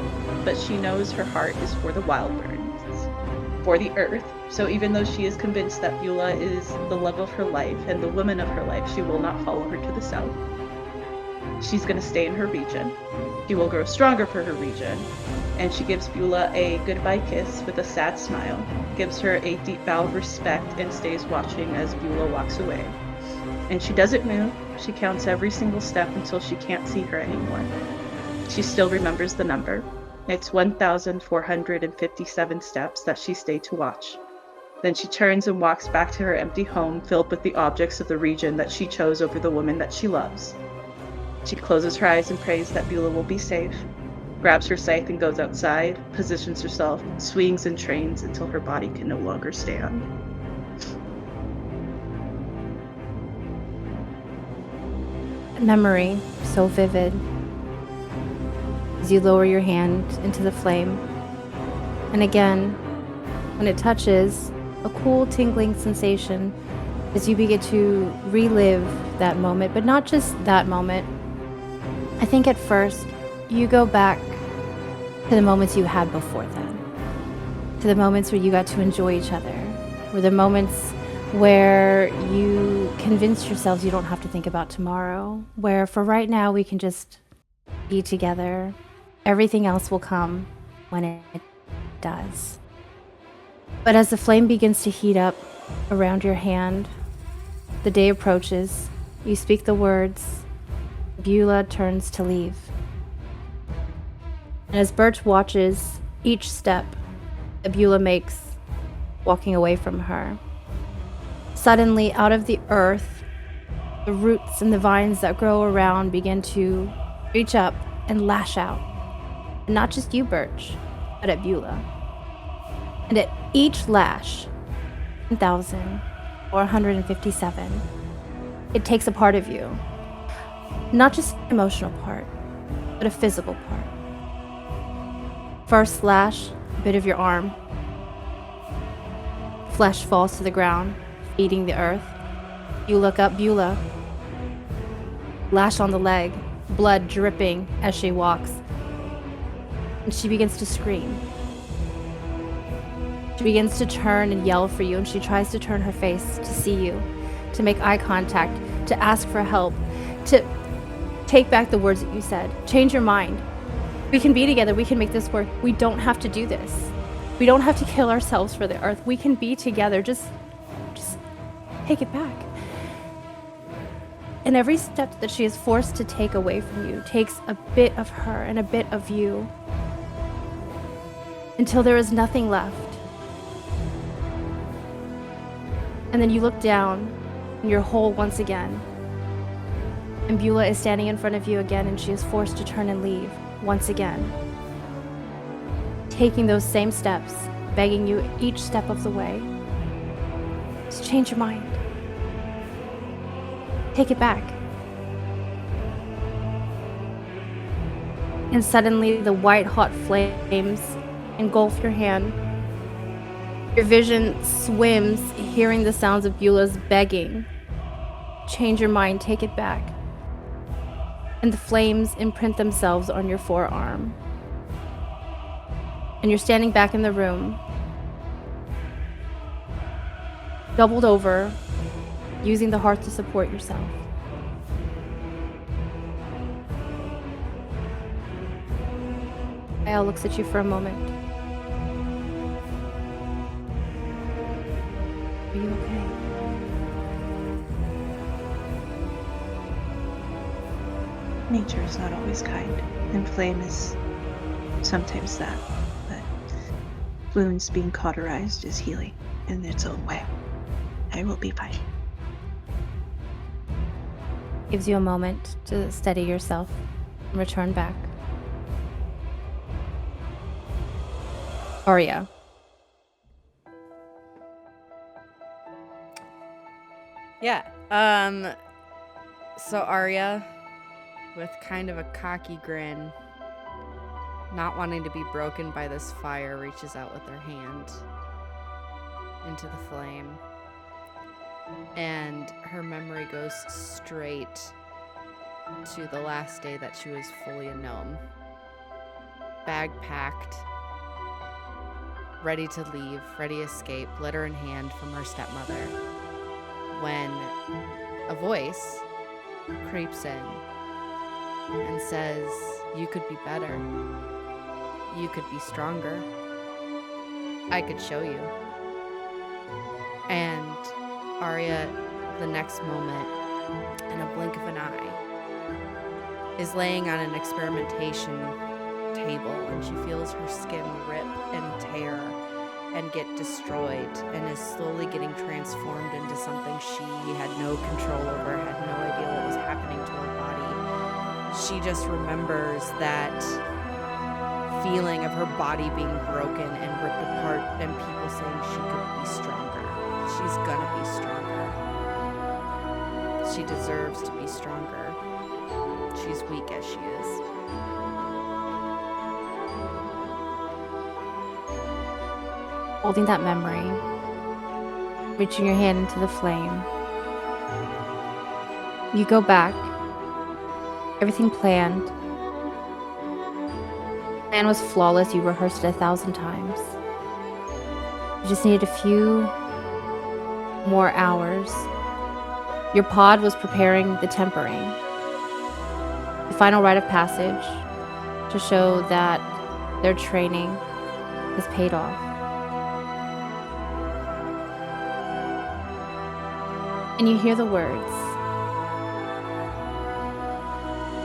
but she knows her heart is for the Wildburns, for the earth. So even though she is convinced that Beulah is the love of her life and the woman of her life, she will not follow her to the south. She's going to stay in her region. She will grow stronger for her region. And she gives Beulah a goodbye kiss with a sad smile, gives her a deep bow of respect, and stays watching as Beulah walks away. And she doesn't move. She counts every single step until she can't see her anymore. She still remembers the number. It's 1,457 steps that she stayed to watch. Then she turns and walks back to her empty home filled with the objects of the region that she chose over the woman that she loves. She closes her eyes and prays that Beulah will be safe, grabs her scythe and goes outside, positions herself, swings and trains until her body can no longer stand. Memory, so vivid. As you lower your hand into the flame, and again, when it touches, a cool tingling sensation as you begin to relive that moment, but not just that moment. I think at first you go back to the moments you had before then, to the moments where you got to enjoy each other, were the moments where you convinced yourselves you don't have to think about tomorrow, where for right now we can just be together. Everything else will come when it does. But as the flame begins to heat up around your hand, the day approaches, you speak the words, Beulah turns to leave. And as Birch watches each step that Beulah makes, walking away from her, suddenly out of the earth, the roots and the vines that grow around begin to reach up and lash out. And not just you, Birch, but at Beulah. And at each lash, 1,457, it takes a part of you. Not just an emotional part, but a physical part. First lash, a bit of your arm. Flesh falls to the ground, feeding the earth. You look up, Beulah. Lash on the leg, blood dripping as she walks. And she begins to scream. She begins to turn and yell for you, and she tries to turn her face to see you, to make eye contact, to ask for help, to take back the words that you said. Change your mind. We can be together. We can make this work. We don't have to do this. We don't have to kill ourselves for the earth. We can be together. Just take it back. And every step that she is forced to take away from you takes a bit of her and a bit of you until there is nothing left. And then you look down and you're whole once again. And Beulah is standing in front of you again, and she is forced to turn and leave once again. Taking those same steps, begging you each step of the way. Just change your mind. Take it back. And suddenly the white hot flames engulf your hand. Your vision swims, hearing the sounds of Beulah's begging. Change your mind, take it back. And the flames imprint themselves on your forearm. And you're standing back in the room, doubled over, using the hearth to support yourself. Al looks at you for a moment. Are you okay? Nature is not always kind, and flame is sometimes that. But wounds being cauterized is healing in its own way. I will be fine. Gives you a moment to steady yourself and return back. Arya. Yeah. So Arya, with kind of a cocky grin, not wanting to be broken by this fire, reaches out with her hand into the flame. And her memory goes straight to the last day that she was fully a gnome. Bag packed, ready to leave, ready to escape, letter in hand from her stepmother, when a voice creeps in and says, "You could be better. You could be stronger. I could show you." And Arya, the next moment, in a blink of an eye, is laying on an experimentation table, and she feels her skin rip and tear and get destroyed, and is slowly getting transformed into something she had no control over, had no idea what was happening to her body. She just remembers that feeling of her body being broken and ripped apart, and people saying she could be stronger. She's gonna be stronger. She deserves to be stronger. She's weak as she is. Holding that memory, reaching your hand into the flame. You go back. Everything planned. Plan was flawless. You rehearsed it 1,000 times. You just needed a few more hours. Your pod was preparing the tempering. The final rite of passage to show that their training has paid off. And you hear the words.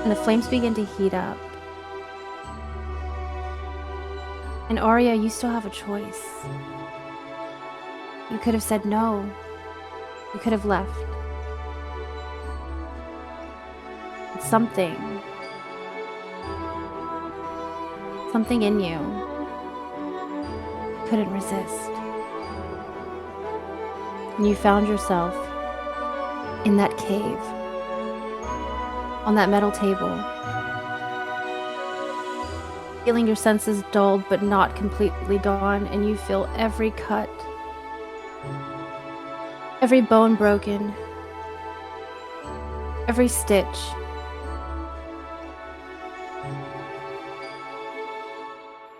And the flames begin to heat up. And Arya, you still have a choice. You could have said no. You could have left. But something in you couldn't resist. And you found yourself in that cave, on that metal table, feeling your senses dulled but not completely gone, and you feel every cut, every bone broken, every stitch.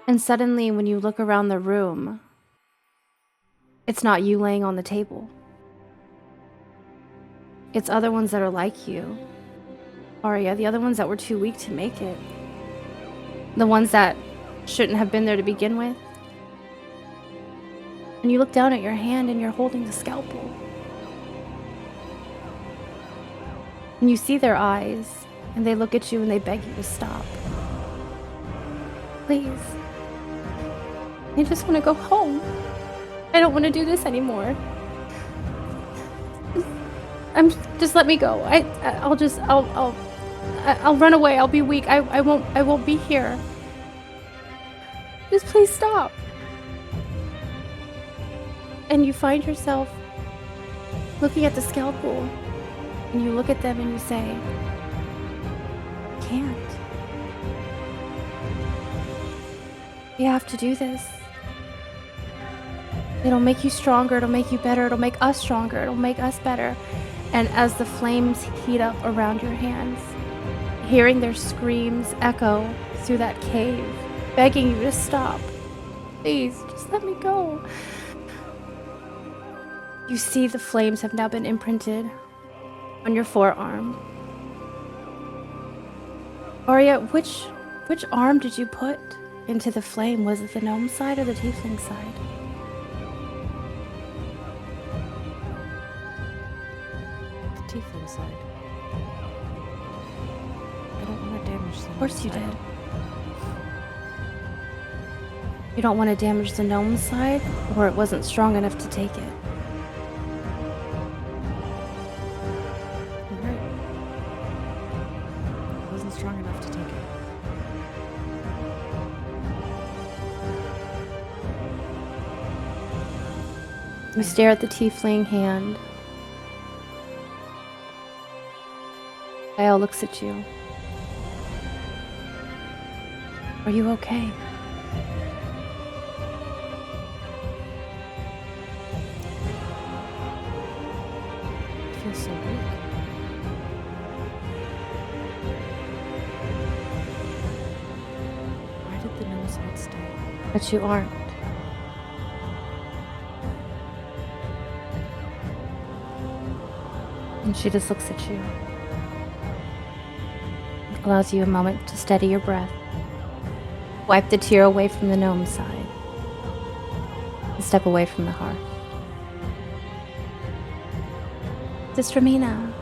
And suddenly, when you look around the room, it's not you laying on the table. It's other ones that are like you. Arya, the other ones that were too weak to make it. The ones that shouldn't have been there to begin with. And you look down at your hand and you're holding the scalpel. And you see their eyes, and they look at you and they beg you to stop. Please. I just want to go home. I don't want to do this anymore. Just let me go. I'll run away. I'll be weak. I won't be here. Just please stop. And you find yourself looking at the scalpel, and you look at them and you say, I can't. You have to do this. It'll make you stronger, it'll make you better, it'll make us stronger, it'll make us better. And as the flames heat up around your hands, hearing their screams echo through that cave, begging you to stop. Please, just let me go. You see the flames have now been imprinted on your forearm. Arya, which arm did you put into the flame? Was it the gnome side or the tiefling side? The tiefling side. I don't want to damage them. Of course you did. You don't want to damage the gnome side, or it wasn't strong enough to take it. You're right. It wasn't strong enough to take it. You stare at the tiefling hand. Kyle looks at you. Are you okay? It feels so weak. Why did the gnome side stay? But you aren't. And she just looks at you. Allows you a moment to steady your breath. Wipe the tear away from the gnome side. And step away from the hearth. Sister Mina,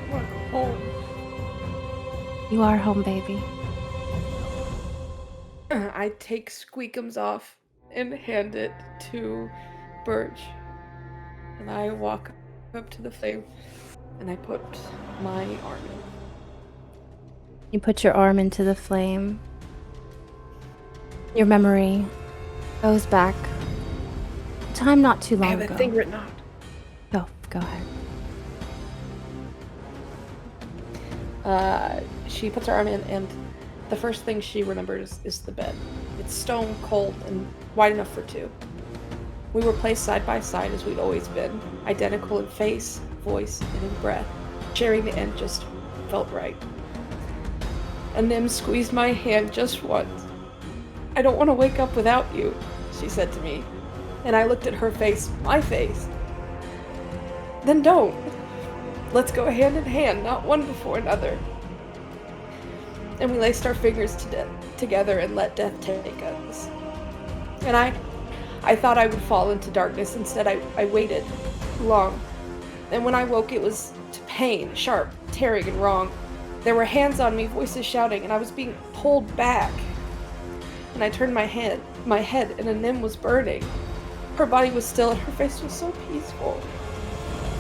I want to go home. you are home, baby. I take Squeakums off and hand it to Birch. And I walk up to the flame and I put my arm in. You put your arm into the flame. Your memory goes back. Time not too I long have ago. a thing written out. Go ahead. She puts her arm in, and the first thing she remembers is the bed. It's stone cold and wide enough for two. We were placed side by side as we'd always been, identical in face, voice, and in breath. Sharing the end just felt right. And Nim squeezed my hand just once. I don't want to wake up without you, she said to me. And I looked at her face, my face. Then don't. Let's go hand in hand, not one before another. And we laced our fingers together and let death take us. And I thought I would fall into darkness. Instead, I waited long. And when I woke, it was to pain, sharp, tearing, and wrong. There were hands on me, voices shouting, and I was being pulled back. And I turned my head, and a Nim was burning. Her body was still, and her face was so peaceful.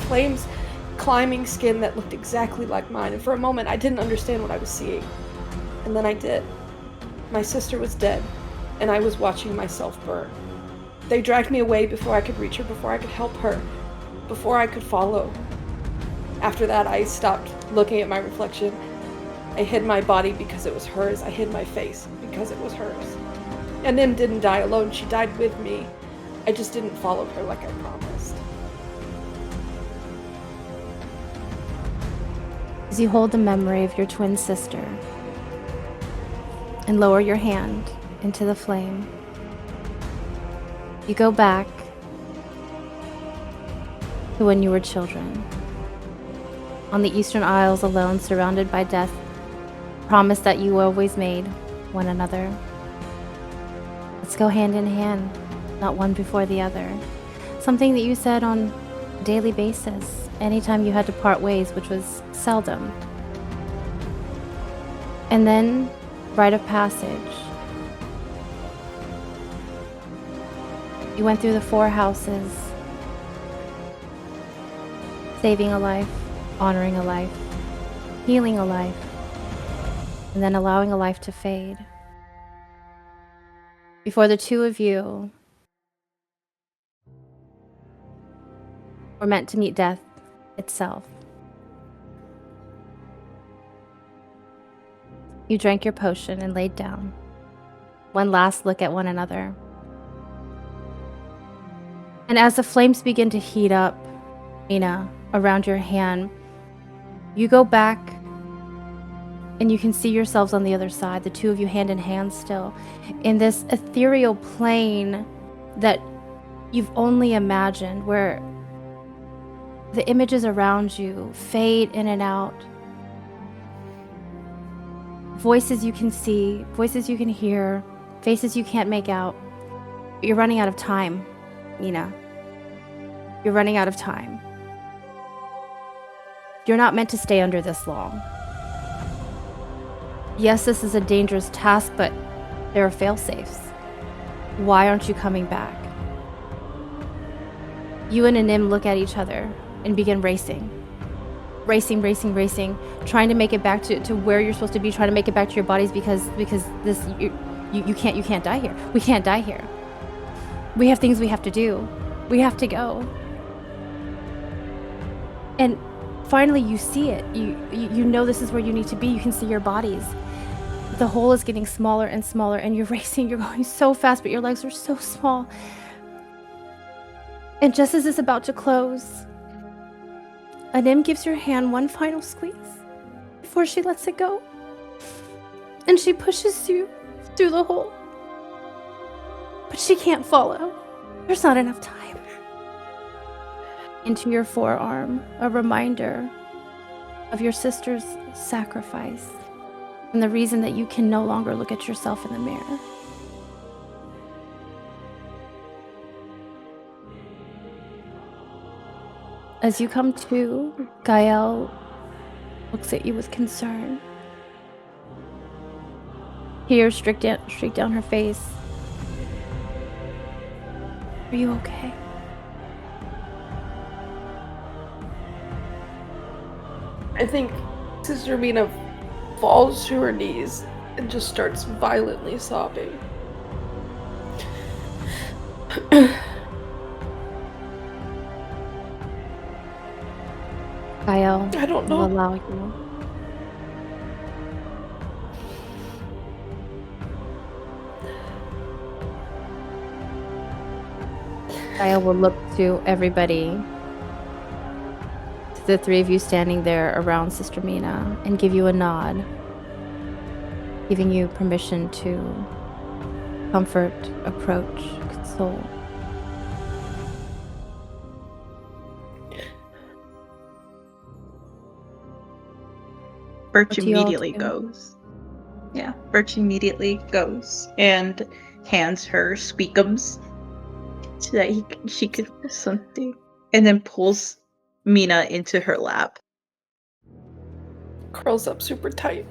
Flames climbing skin that looked exactly like mine, and for a moment I didn't understand what I was seeing. And then I did. My sister was dead, and I was watching myself burn. They dragged me away before I could reach her, before I could help her, before I could follow. After that, I stopped looking at my reflection. I hid my body because it was hers. I hid my face because it was hers. And Nim didn't die alone. She died with me. I just didn't follow her like I promised. As you hold the memory of your twin sister and lower your hand into the flame, you go back to when you were children. On the Eastern Isles alone, surrounded by death, promise that you always made one another. Let's go hand in hand, not one before the other. Something that you said on a daily basis. anytime you had to part ways, which was seldom. And then, rite of passage. You went through the 4 houses, saving a life, honoring a life, healing a life, and then allowing a life to fade. Before the 2 of you were meant to meet death itself. You drank your potion and laid down. One last look at one another. And as the flames begin to heat up, Mina, around your hand, you go back and you can see yourselves on the other side, the 2 of you hand in hand still, in this ethereal plane that you've only imagined, where the images around you fade in and out. Voices you can see, voices you can hear, faces you can't make out. You're running out of time, Mina. You're running out of time. You're not meant to stay under this long. Yes, this is a dangerous task, but there are fail-safes. Why aren't you coming back? You and Anim look at each other and begin racing. Racing, trying to make it back to where you're supposed to be, trying to make it back to your bodies because this you can't die here. We can't die here. We have things we have to do. We have to go. And finally you see it. You know this is where you need to be. You can see your bodies. The hole is getting smaller and smaller, and you're racing. You're going so fast, but your legs are so small. And just as it's about to close, Anim gives your hand one final squeeze before she lets it go. And she pushes you through the hole. But she can't follow. There's not enough time. Into your forearm, a reminder of your sister's sacrifice and the reason that you can no longer look at yourself in the mirror. As you come to, Gael looks at you with concern. Tears streak down her face. Are you okay? I think Sister Mina falls to her knees and just starts violently sobbing. Gael, I don't know. will allow you. Gael will look to everybody, to the 3 of you standing there around Sister Mina, and give you a nod, giving you permission to comfort, approach, console. Birch What do you all immediately do? goes. Yeah, Birch immediately goes and hands her Squeakums so that she could do something, and then pulls Mina into her lap. Curls up super tight.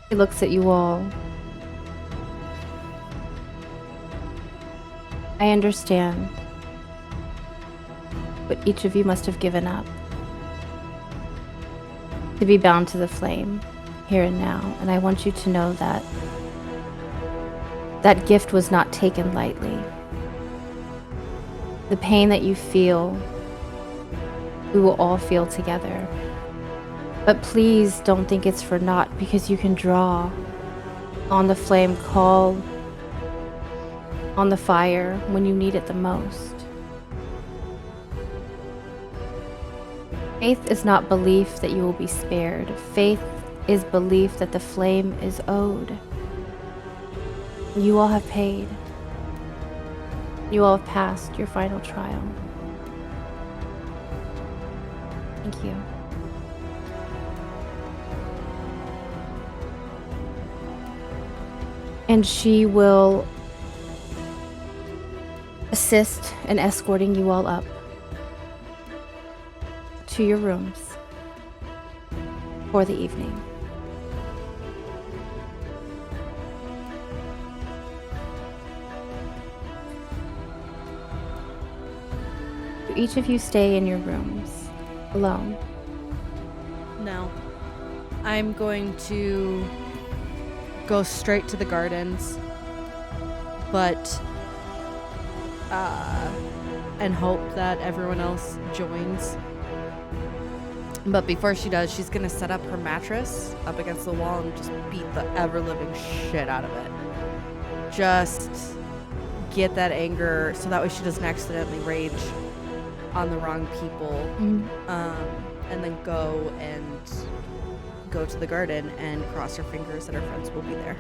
He looks at you all. I understand, but each of you must have given up to be bound to the flame here and now, and I want you to know that that gift was not taken lightly. The pain that you feel, we will all feel together. But please don't think it's for naught, because you can draw on the flame, call on the fire when you need it the most. Faith is not belief that you will be spared. Faith is belief that the flame is owed. You all have paid. You all have passed your final trial. Thank you. And she will assist in escorting you all up to your rooms for the evening. Do each of you stay in your rooms alone? No. I'm going to go straight to the gardens, but and hope that everyone else joins. But before she does, she's gonna set up her mattress up against the wall and just beat the ever-living shit out of it. Just get that anger so that way she doesn't accidentally rage on the wrong people. And then go to the garden and cross her fingers that her friends will be there.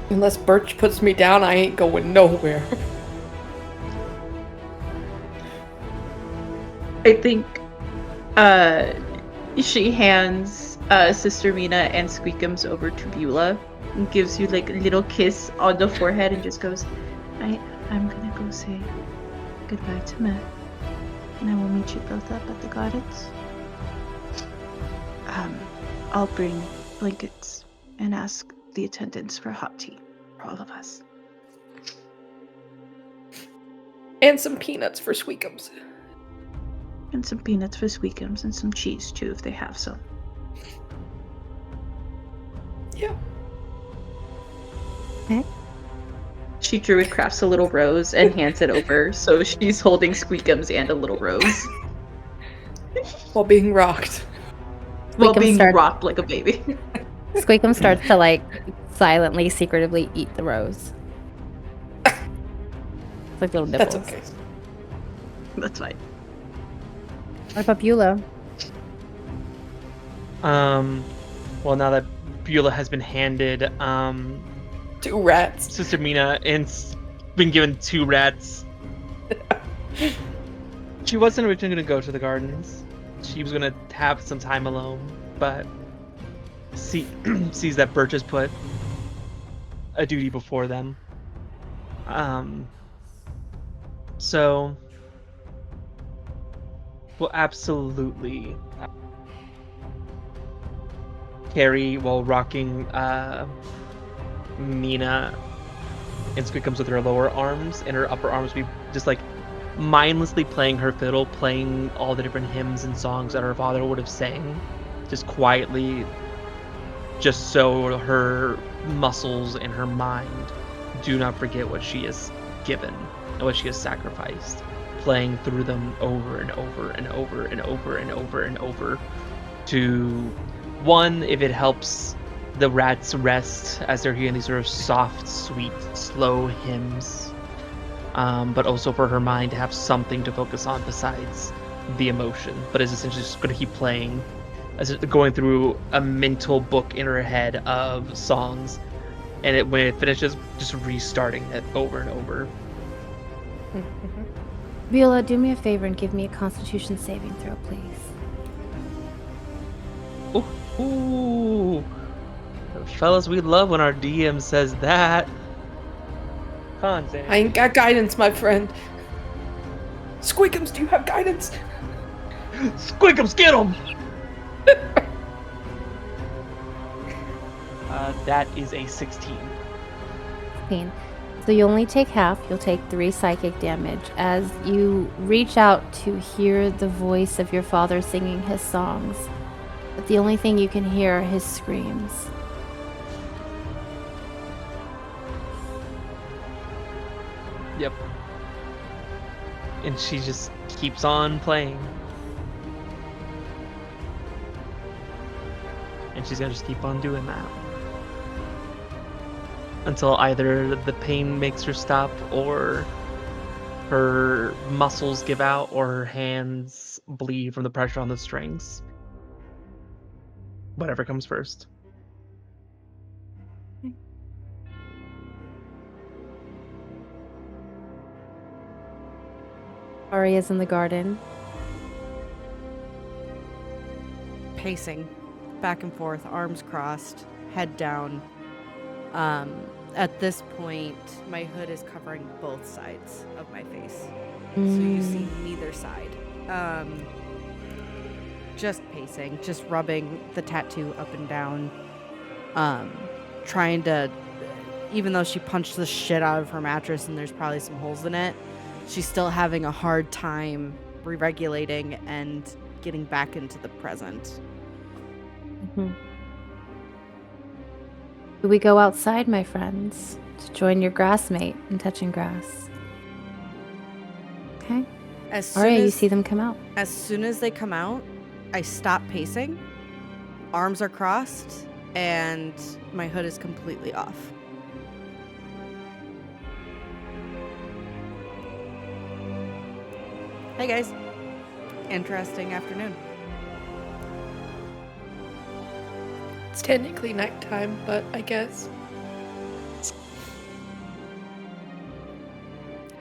Unless Birch puts me down, I ain't going nowhere. I think she hands Sister Mina and Squeakums over to Beulah and gives you like a little kiss on the forehead and just goes, I'm gonna go say goodbye to Matt, and I will meet you both up at the gardens. I'll bring blankets and ask the attendants for hot tea for all of us. And some peanuts for Squeakums. And some peanuts for Squeakums and some cheese too if they have some. Yeah. Okay. She druid crafts a little rose and hands it over, so she's holding Squeakums and a little rose. While being rocked. While Squeakum being starts- rocked like a baby. Squeakum starts to like silently, secretively eat the rose. It's like little nibbles. That's okay. That's fine. What about Beulah? Well, now that Beulah has been handed 2 rats. Sister Mina and been given 2 rats. She wasn't originally going to go to the gardens. She was going to have some time alone, but sees that Birch has put a duty before them. So we'll absolutely carry while rocking Mina and Squeakums with her lower arms, and her upper arms be just like mindlessly playing her fiddle, playing all the different hymns and songs that her father would have sang, just quietly, just so her muscles and her mind do not forget what she has given and what she has sacrificed, playing through them over and over and over and over and over and over to, one, if it helps the rats rest as they're hearing these sort of soft, sweet, slow hymns, but also for her mind to have something to focus on besides the emotion, but is essentially just going to keep playing, as it's going through a mental book in her head of songs, and when it finishes, just restarting it over and over. Beulah, do me a favor and give me a Constitution saving throw, please. Ooh. Fellas, we love when our DM says that. Con save. I ain't got guidance, my friend. Squeakums, do you have guidance? Squeakums, get him! That is a 16. 16. So you only take half. You'll take 3 psychic damage as you reach out to hear the voice of your father singing his songs. But the only thing you can hear are his screams. Yep. And she just keeps on playing. And she's gonna just keep on doing that. Until either the pain makes her stop, or her muscles give out, or her hands bleed from the pressure on the strings. Whatever comes first. Arya's in the garden. Pacing. back and forth, arms crossed, head down. At this point, my hood is covering both sides of my face. So you see neither side. Just pacing, just rubbing the tattoo up and down. Trying to, even though she punched the shit out of her mattress and there's probably some holes in it, she's still having a hard time re-regulating and getting back into the present. Mm-hmm. Do we go outside, my friends, to join your grassmate in touching grass? Okay. Alright, you see them come out. As soon as they come out, I stop pacing, arms are crossed, and my hood is completely off. Hey guys. Interesting afternoon. It's technically nighttime, but I guess.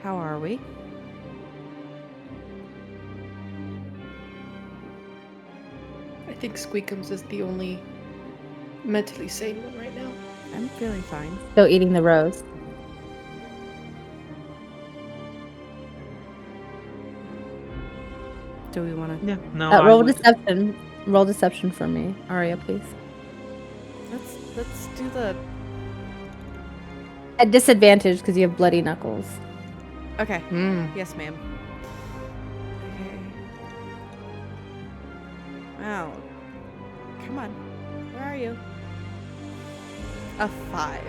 How are we? I think Squeakums is the only mentally sane one right now. I'm feeling fine. Still eating the rose. Do we want to? Yeah. No. Roll deception. Roll deception for me, Arya, please. Let's do the. At disadvantage because you have bloody knuckles. Okay. Yes, ma'am. Okay. Wow. Come on. Where are you? A 5.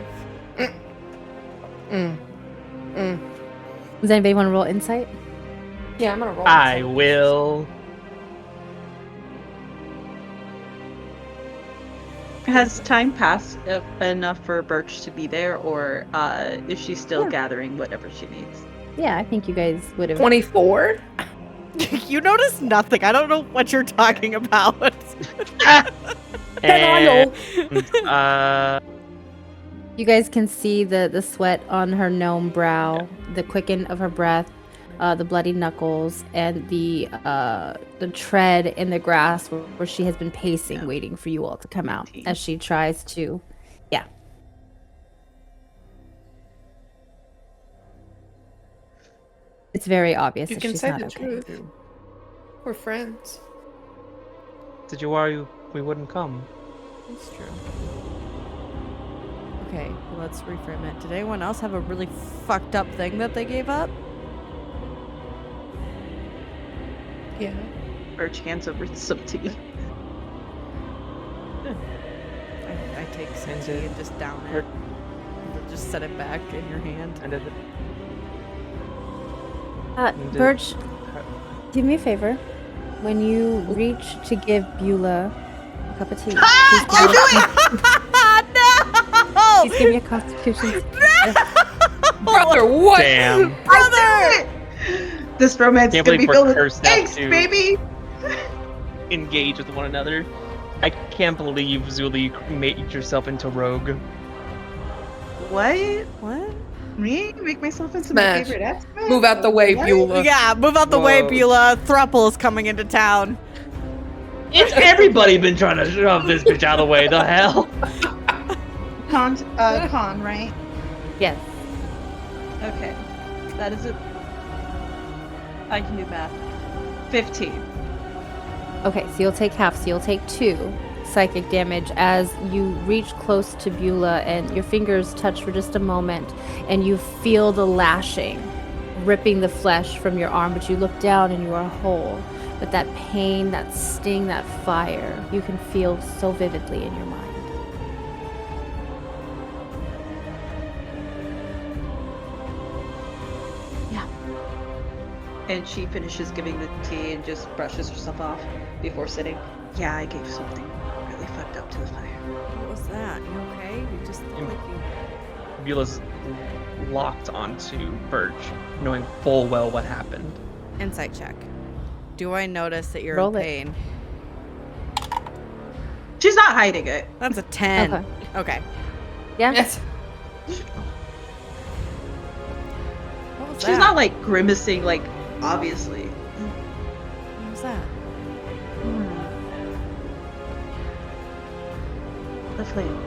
Does anybody want to roll insight? Yeah, I'm gonna roll. I will. Has time passed enough for Birch to be there, or is she still gathering whatever she needs? Yeah, I think you guys would have. 24? You notice nothing. I don't know what you're talking about. And, You guys can see the sweat on her gnome brow, the quicken of her breath, the bloody knuckles, and the tread in the grass where she has been pacing, waiting for you all to come out as she tries to, It's very obvious You that can she's say not the okay. truth. We're friends. did you worry we wouldn't come? That's true. Okay, well, let's reframe it. Did anyone else have a really fucked up thing that they gave up? Yeah. Birch hands over some tea. I take some tea and just down it. Just set it back in your hand. And Birch, do me a favor. When you reach to give Beulah a cup of tea, please give me a constitution. Brother, what? damn. Brother! This romance is Can't gonna be believe we're filled with cursed out angst, to- baby! Engage with one another. I can't believe Zuli made yourself into rogue. What? What? Me? Make myself into Smash. my favorite X-Men? Move out the way, What? Beulah. Yeah, move out the way, Whoa. Beulah. Thruple's coming into town. It's everybody been trying to shove this bitch out of the way. The hell? Con, right? Yes. Okay. That is I can do math. 15. Okay, so you'll take half. So you'll take 2 psychic damage as you reach close to Beulah and your fingers touch for just a moment and you feel the lashing ripping the flesh from your arm, but you look down and you are whole. But that pain, that sting, that fire, you can feel so vividly in your mind. And she finishes giving the tea and just brushes herself off before sitting. Yeah, I gave something really fucked up to the fire. What was that? You okay? You just look like you... Beulah's locked onto Birch, knowing full well what happened. Insight check. Do I notice that you're Roll in it. pain? She's not hiding it. That's a 10. Okay. Okay. Yeah? Yes. What was She's that? not like grimacing, like, obviously. What was that? flame.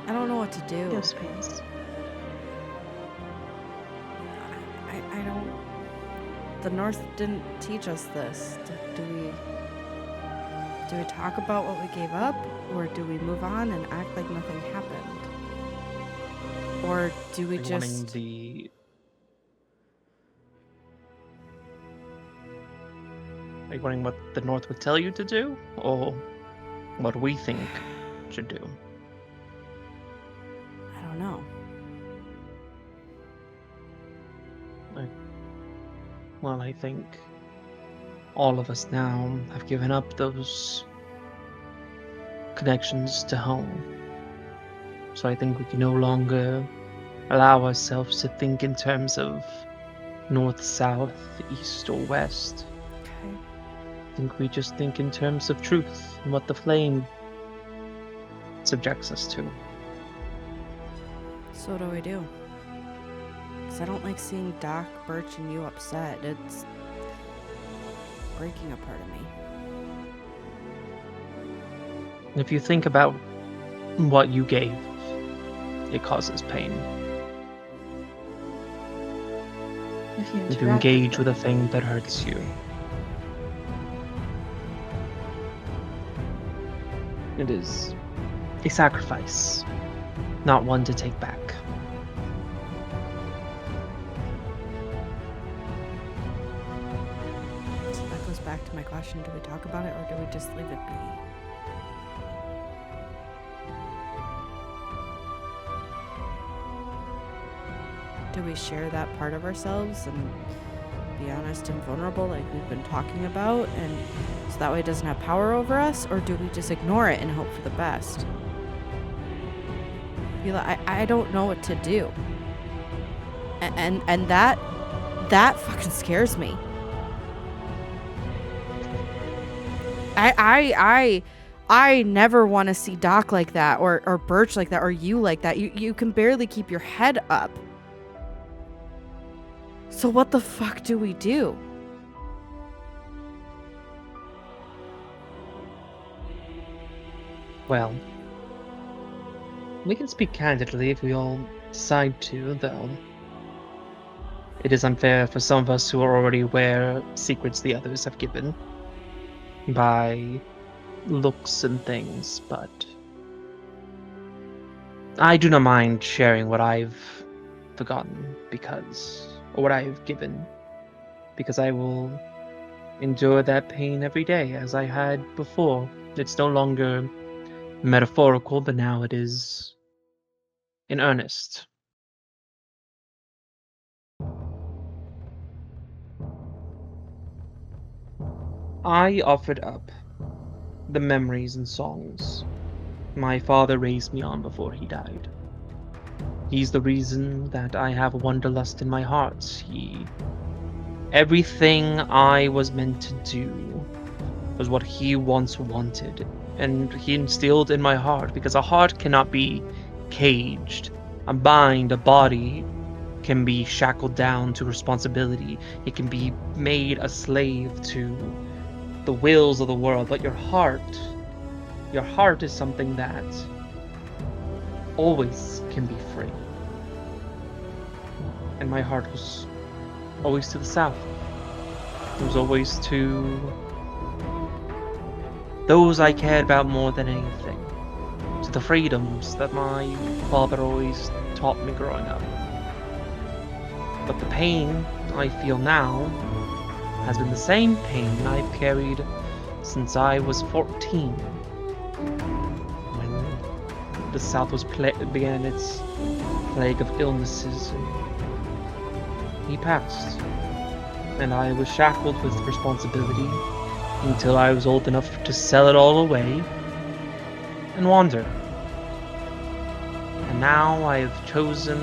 I don't know what to do. Yes, please. I don't. The North didn't teach us this. Do we talk about what we gave up, or do we move on and act like nothing happened, or do we Wanting just? Are you wanting what the North would tell you to do, or what we think should do? I don't know. Well, I think all of us now have given up those connections to home. So I think we can no longer allow ourselves to think in terms of north, south, east, or west. Okay. I think we just think in terms of truth and what the flame subjects us to. So what do we do? Because I don't like seeing Doc, Birch, and you upset. It's breaking a part of me. If you think about what you gave, it causes pain. If you If you interact engage with a thing that hurts you, it is a sacrifice, not one to take back. So that goes back to my question, do we talk about it or do we just leave it be? Do we share that part of ourselves and be honest and vulnerable like we've been talking about, and so that way it doesn't have power over us, or do we just ignore it and hope for the best? I don't know what to do. And that fucking scares me. I never want to see Doc like that, or Birch like that, or you like that. You can barely keep your head up. So what the fuck do we do? Well, we can speak candidly if we all decide to, though. It is unfair for some of us who are already aware secrets the others have given by looks and things, but I do not mind sharing what I've forgotten or what I've given, because I will endure that pain every day as I had before. It's no longer metaphorical, but now it is in earnest. I offered up the memories and songs my father raised me on before he died. He's the reason that I have wanderlust in my heart. Everything I was meant to do was what he once wanted, and he instilled in my heart, because a heart cannot be caged. A mind, a body can be shackled down to responsibility. It can be made a slave to the wills of the world, but your heart is something that always can be free. And my heart was always to the south. It was always to those I cared about more than anything. To the freedoms that my father always taught me growing up. But the pain I feel now has been the same pain I've carried since I was 14. When the South began its plague of illnesses, and he passed. And I was shackled with responsibility until I was old enough to sell it all away and wander. And now I have chosen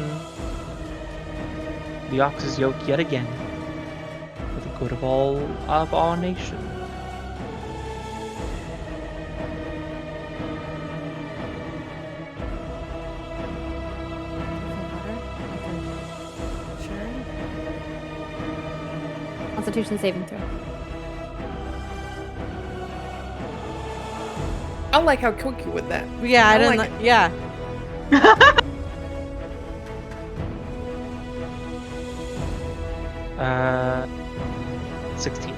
the ox's yoke yet again, for the good of all of our nation. Constitution saving throw. I like how quick you with that. Yeah, I I didn't. like Yeah. 16.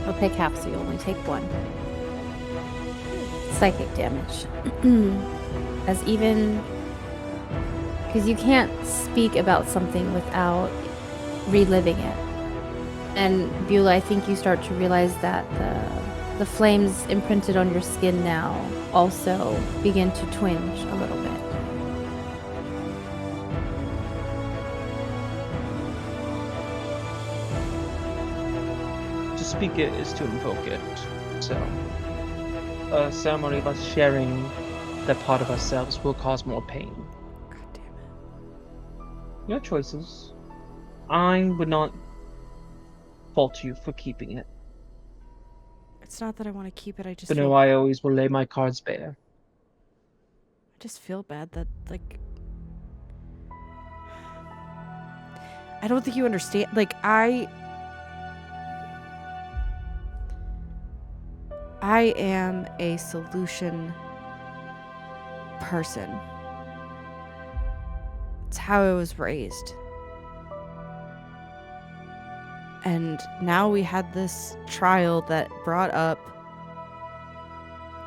I'll take half, so you only take 1. Psychic damage. As even... Because you can't speak about something without reliving it. And Beulah, I think you start to realize that the flames imprinted on your skin now also begin to twinge a little bit. To speak it is to invoke it. So, a ceremony of us sharing that part of ourselves will cause more pain. God damn it. Your choices. I would not fault you for keeping it. It's not that I want to keep it. I just But feel, no, I always will lay my cards bare. I just feel bad that like I don't think you understand. Like I am a solution person. It's how I was raised. And now we had this trial that brought up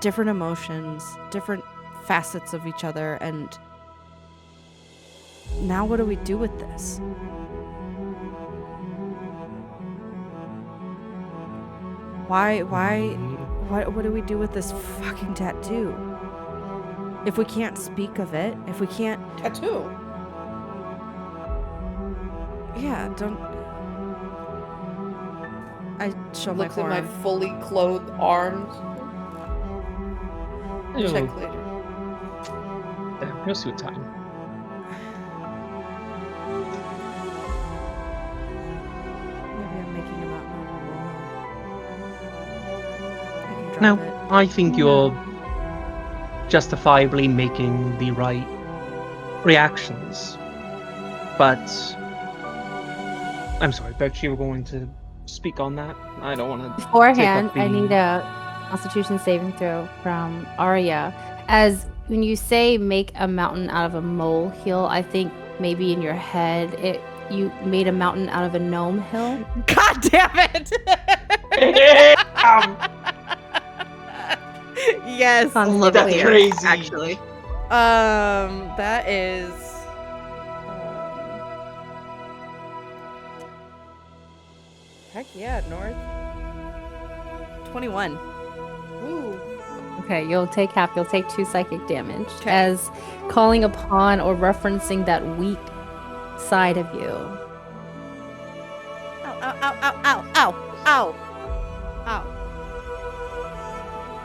different emotions, different facets of each other, and now what do we do with this? What do we do with this fucking tattoo? If we can't speak of it, if we can't... Tattoo. Yeah, don't... I show my Looks at my forearm. fully clothed arms. Ew. Check later. Yeah, your suit time. Maybe I'm making him out normal. No, I think you're justifiably making the right reactions. But I'm sorry, Bex, you were going to speak on that? I don't want to. Beforehand, I need a Constitution saving throw from Arya. As when you say make a mountain out of a molehill, I think maybe in your head you made a mountain out of a gnome hill. God damn it! Yes. That's crazy. Actually, That is. Heck yeah, North. 21. Ooh. Okay, you'll take half. You'll take 2 psychic damage 'Kay. as calling upon or referencing that weak side of you. Ow, ow, ow, ow, ow, ow, ow.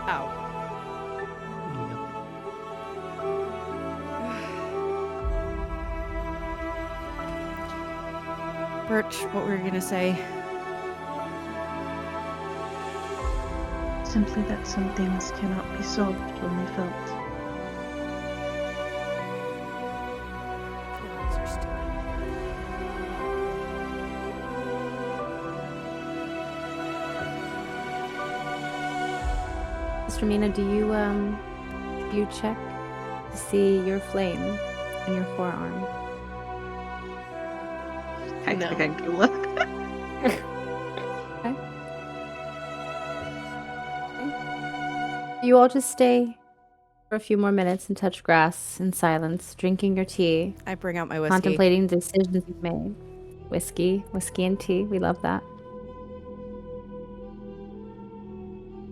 Ow. Ow. Birch, what were you gonna say? simply that some things cannot be solved when they felt. Feelings are stupid. Mr. Mina, do you check to see your flame in your forearm? I No. think I can look. You all just stay for a few more minutes and touch grass in silence, drinking your tea, I bring out my whiskey. contemplating the decisions you've made. Whiskey and tea, we love that.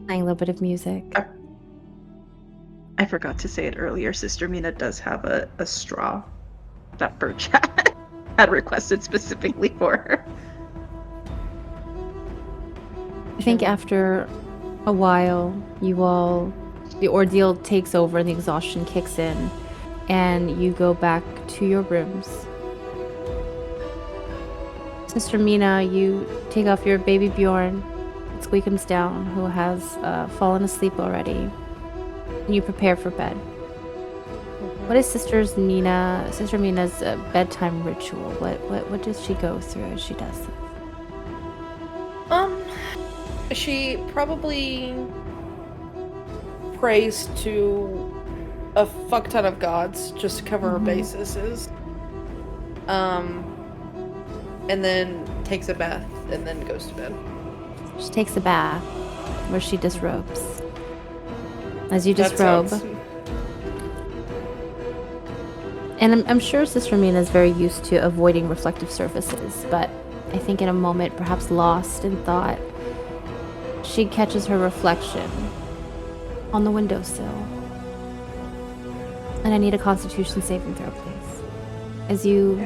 Playing a little bit of music. I forgot to say it earlier. Sister Mina does have a straw that Birch had requested specifically for her. I think after a while, the ordeal takes over and the exhaustion kicks in, and you go back to your rooms. Sister Mina, you take off your baby Bjorn, Squeakum's down, who has fallen asleep already, and you prepare for bed. What is Sister Mina's bedtime ritual? What does she go through as she does this? She probably prays to a fuck ton of gods just to cover her bases. And then takes a bath and then goes to bed. She takes a bath where she disrobes. As you That disrobe, sounds- and I'm sure Sister Mina is very used to avoiding reflective surfaces, but I think in a moment, perhaps lost in thought, she catches her reflection on the windowsill. And I need a Constitution saving throw, please. As you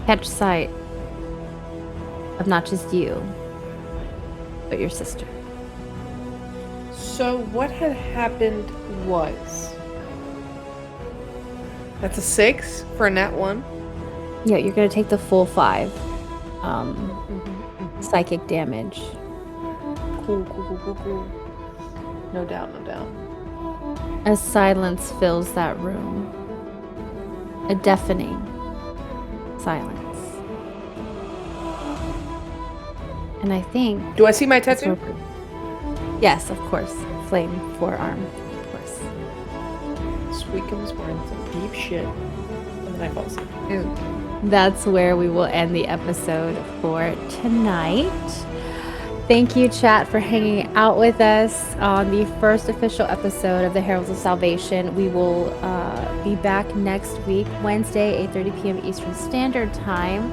catch sight of not just you, but your sister. So what had happened was... That's a 6 for a nat 1. Yeah, you're gonna take the full 5 psychic damage. Cool. No doubt. As silence fills that room. A deafening silence. And I think... Do I see my it's tattoo? appropriate. Yes, of course. Flame forearm, of course. Squeakum's wearing some deep shit. And then I fall asleep. That's where we will end the episode for tonight. Thank you, chat, for hanging out with us on the first official episode of the Heralds of Salvation. We will be back next week, Wednesday, 8:30 p.m. Eastern Standard Time,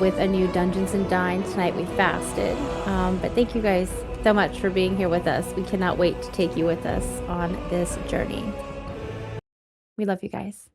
with a new Dungeons and Dine. Tonight we fasted. But thank you guys so much for being here with us. We cannot wait to take you with us on this journey. We love you guys.